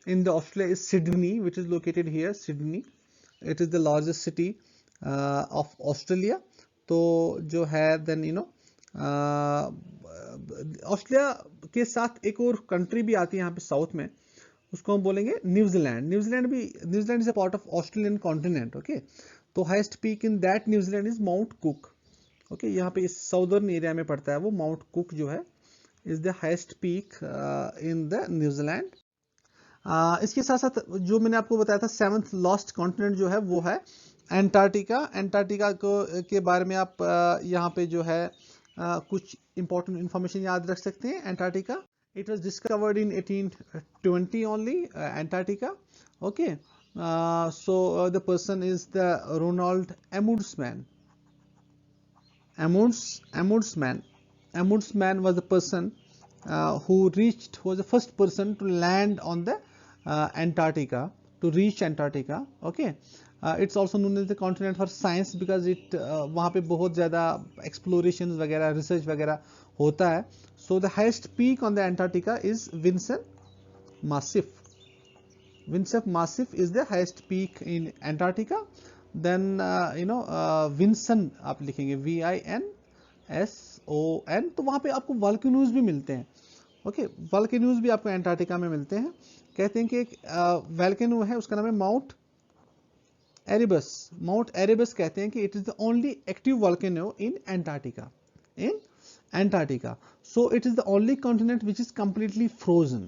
in the Australia is Sydney, which is located here, Sydney. It is the largest city of Australia. तो जो है then ऑस्ट्रेलिया के साथ एक और कंट्री भी आती है यहाँ पे साउथ में, उसको हम बोलेंगे New Zealand. New Zealand is a part of Australian continent. Okay, तो highest peak in that New Zealand is mount Cook. Okay, यहाँ पे इस साउदर्न एरिया में पड़ता है वो माउंट कुक जो है, is the highest peak in the New Zealand. इसके साथ साथ जो मैंने आपको बताया था 7th लास्ट कॉन्टिनेंट जो है वो है एंटार्क्टिका। एंटार्क्टिका को के बारे में आप यहाँ पे जो है कुछ इंपॉर्टेंट इंफॉर्मेशन याद रख सकते हैं। Antarctica, it was discovered in 1820 only, Antarctica. Okay, the person is the Ronald Amundsen. Amundsen was the person was the first person to land on the Antarctica, to reach Antarctica. Okay, it's also known as the continent for science because it वहाँ पे बहुत ज़्यादा explorations वगैरह, research वगैरह होता है। So the highest peak on the Antarctica is Vinson Massif. Vinson Massif is the highest peak in Antarctica. Then Vinson आप लिखेंगे VINSON, तो वहाँ पे आपको वॉल्केनोज भी मिलते हैं। ओके, वॉल्केनोज भी आपको एंटार्क्टिका में मिलते हैं। कहते हैं कि एक वॉल्केनो है, उसका नाम है माउंट एरिबस। माउंट एरिबस कहते हैं कि it is the only active volcano in Antarctica, so it is the only continent which is completely frozen.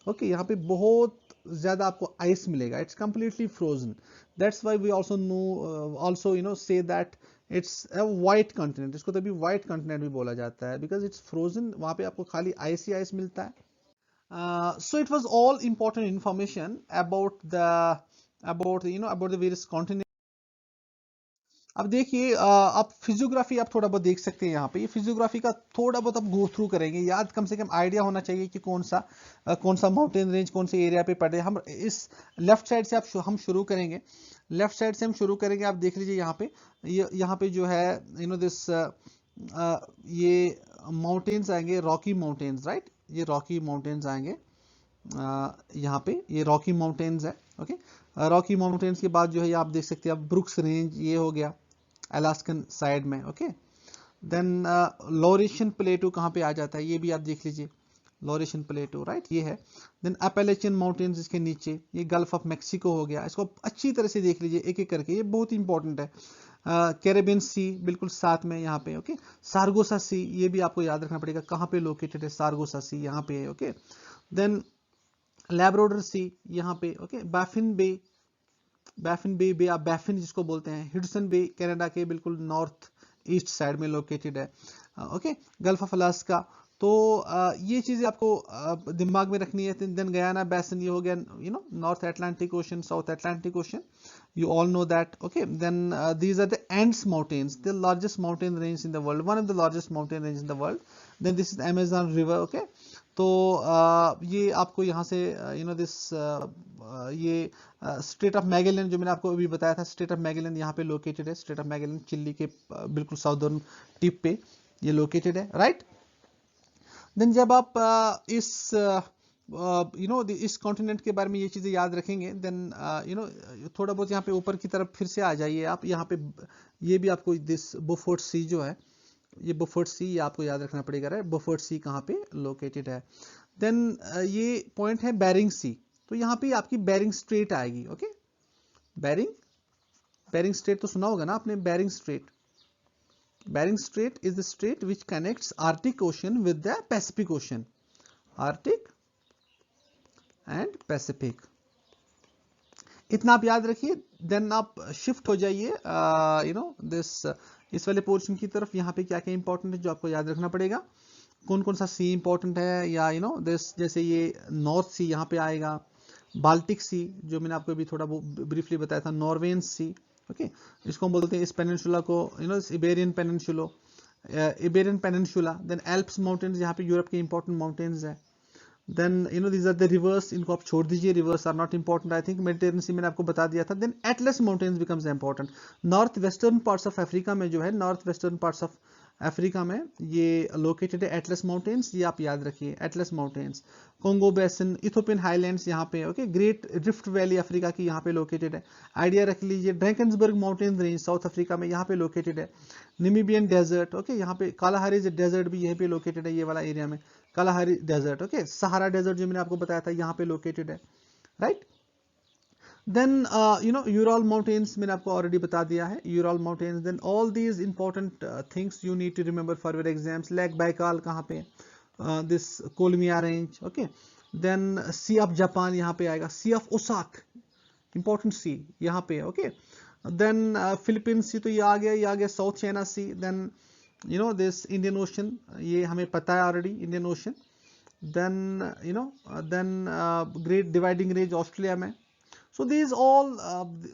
Okay, यहाँ पे बहुत ज़्यादा आपको आइस मिलेगा, it's completely frozen. That's why we also say that it's a white continent. इसको तभी white continent भी बोला जाता है because it's frozen. वहाँ पे आपको खाली आइस ही आइस मिलता है। So it was all important information about the various continents. अब देखिए, आप फिजियोग्राफी आप थोड़ा बहुत देख सकते हैं यहाँ पे। ये फिजियोग्राफी का थोड़ा बहुत आप गो थ्रू करेंगे, याद कम से कम आइडिया होना चाहिए कि कौन सा माउंटेन रेंज कौन से एरिया पे पड़ रहे हैं। हम इस लेफ्ट साइड से हम शुरू करेंगे। लेफ्ट साइड से हम शुरू करेंगे। आप देख लीजिए यहाँ पे, यहाँ पे जो है ये माउंटेन्स आएंगे, रॉकी माउंटेन्स, राइट। ये रॉकी माउंटेन्स आएंगे यहाँ पे, ये रॉकी माउंटेन्स है। ओके, रॉकी माउंटेन्स के बाद जो है आप देख सकते हैं, आप ब्रुक्स रेंज ये हो गया अलास्कन साइड में। ओके, देन लॉरेशियन प्लेटू कहाँ पे आ जाता है, ये भी आप देख लीजिए, लॉरेशियन प्लेटू, राइट, ये है। देन अपैलेचियन माउंटेन्स इसके नीचे, ये गल्फ ऑफ मैक्सिको हो गया। इसको अच्छी तरह से देख लीजिए एक एक करके, ये बहुत इंपॉर्टेंट है। कैरेबियन सी बिल्कुल साथ में यहाँ पे। ओके, सारगोसा सी, ये भी आपको याद रखना पड़ेगा कहाँ पे लोकेटेड है, सारगोसा सी यहाँ पे है। ओके, देन लैब्राडोर सी यहाँ पे। ओके, बैफिन बे आप बैफिन जिसको बोलते हैं। हिडसन बे कनाडा के बिल्कुल नॉर्थ ईस्ट साइड में लोकेटेड है। Okay, gulf of Alaska. तो ये चीजें आपको दिमाग में रखनी है। देन गयाना बैसन, ये हो गया north Atlantic ocean, south Atlantic ocean, you all know that. Okay, then these are the Andes Mountains, the largest mountain range in the world, one of the largest mountain range in the world. Then this is the Amazon River. Okay, तो ये आपको यहाँ से ये straight of Magellan जो मैंने आपको अभी बताया था, स्ट्रेट ऑफ मैगेलन यहाँ पे लोकेटेड है। स्ट्रेट ऑफ मैगेलन चिली के बिल्कुल साउदर्न टिप पे ये लोकेटेड है, राइट। देन जब आप इस इस कॉन्टिनेंट के बारे में ये चीज़ें याद रखेंगे, देन थोड़ा बहुत यहाँ पे ऊपर की तरफ फिर से आ जाइए आप। यहाँ पे ये भी आपको दिस बोफोर्ड सी जो है, ये बोफोर्ड सी, ये आपको याद रखना पड़ेगा, राइट। बोफोर्ड सी कहाँ पे लोकेटेड है। देन ये पॉइंट है बेरिंग सी, तो यहाँ पे आपकी बेरिंग स्ट्रेट आएगी। ओके, बेरिंग स्ट्रेट तो सुना होगा ना आपने, Bering strait. Bering strait is the strait which connects Arctic Ocean with the Pacific Ocean, Arctic and Pacific. इतना आप याद रखिए। देन आप शिफ्ट हो जाइए इस वाले पोर्शन की तरफ। यहाँ पे क्या क्या इंपॉर्टेंट है जो आपको याद रखना पड़ेगा, कौन कौन सा सी इंपॉर्टेंट है, या दिस जैसे ये नॉर्थ सी यहाँ पे आएगा, बाल्टिक सी जो मैंने आपको अभी थोड़ा ब्रीफली बताया था, नॉर्वेन सी। ओके, इसको हम बोलते हैं इस पेनिनसुला को Iberian peninsula. Then Alps mountains, यहाँ पे यूरोप के इंपॉर्टेंट माउंटेन्स है। Then you know these are the rivers, इनको आप छोड़ दीजिए, rivers are not important. I think Mediterranean Sea मैंने आपको बता दिया था। Then Atlas mountains becomes important. North Western parts of Africa में जो है, North Western parts of Africa में ये लोकेटेड है एटलस माउंटेन्स, ये आप याद रखिए Atlas mountains. Congo basin, Ethiopian highlands यहाँ पे, okay. Great rift valley Africa की यहाँ पे लोकेटेड है, आइडिया रख लीजिए। Drakensberg mountain range south Africa में यहाँ पे लोकेटेड है। निमीबियन डेजर्ट, ओके, यहाँ पे कालाहारी डेजर्ट भी यहीं पे लोकेटेड है, ये वाला एरिया में Kalahari desert, okay. Sahara desert जो मैंने आपको बताया था यहाँ पे लोकेटेड है, right. Then you know Ural mountains मैंने आपको ऑलरेडी बता दिया है, Ural mountains. Then all these important things you need to remember for your exams. Lake Baikal कहाँ पे, this Kolyma range, okay. Then Sea of Japan यहाँ पे आएगा, सी ऑफ ओसाक, इंपॉर्टेंट सी यहाँ पे, ओके। देन फिलीपींस सी तो ये आ गया South China Sea. Then you know this Indian Ocean, ये हमें पता है already, Indian Ocean. Then you know then Great Dividing Range Australia में। So these all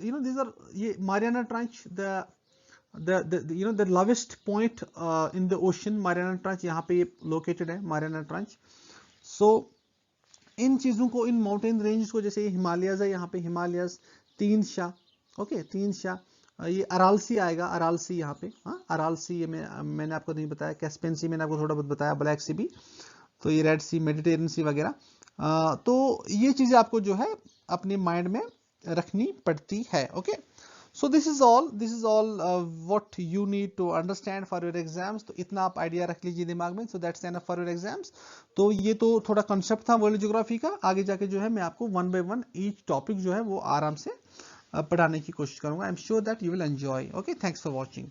you know these are ये Mariana Trench, the you know the lowest point in the ocean, Mariana Trench यहाँ पे located है, Mariana Trench। So इन चीज़ों को, in mountain range को, जैसे Himalayas है यहाँ पे, हिमालयस, तीन शाह, ओके, तीन शाह। ये अरालसी आएगा, अरालसी यहाँ पे, हाँ अरालसी, ये मैंने आपको नहीं बताया। कैस्पियन सी मैंने आपको थोड़ा बहुत बताया, ब्लैक सी भी, तो ये रेड सी, मेडिटेरियन सी वगैरह। तो ये चीज़ें आपको जो है अपने माइंड में रखनी पड़ती है, okay. So this is all what you need to understand for your exams. तो इतना आप आइडिया रख लीजिए दिमाग में, so that's enough for your exams. तो ये तो थोड़ा कंसेप्ट था वर्ल्ड ज्योग्राफी का। आगे जाके जो है मैं आपको one by one each topic जो है वो आराम से पढ़ाने की कोशिश करूंगा। I am sure that you will enjoy, okay. Thanks for watching.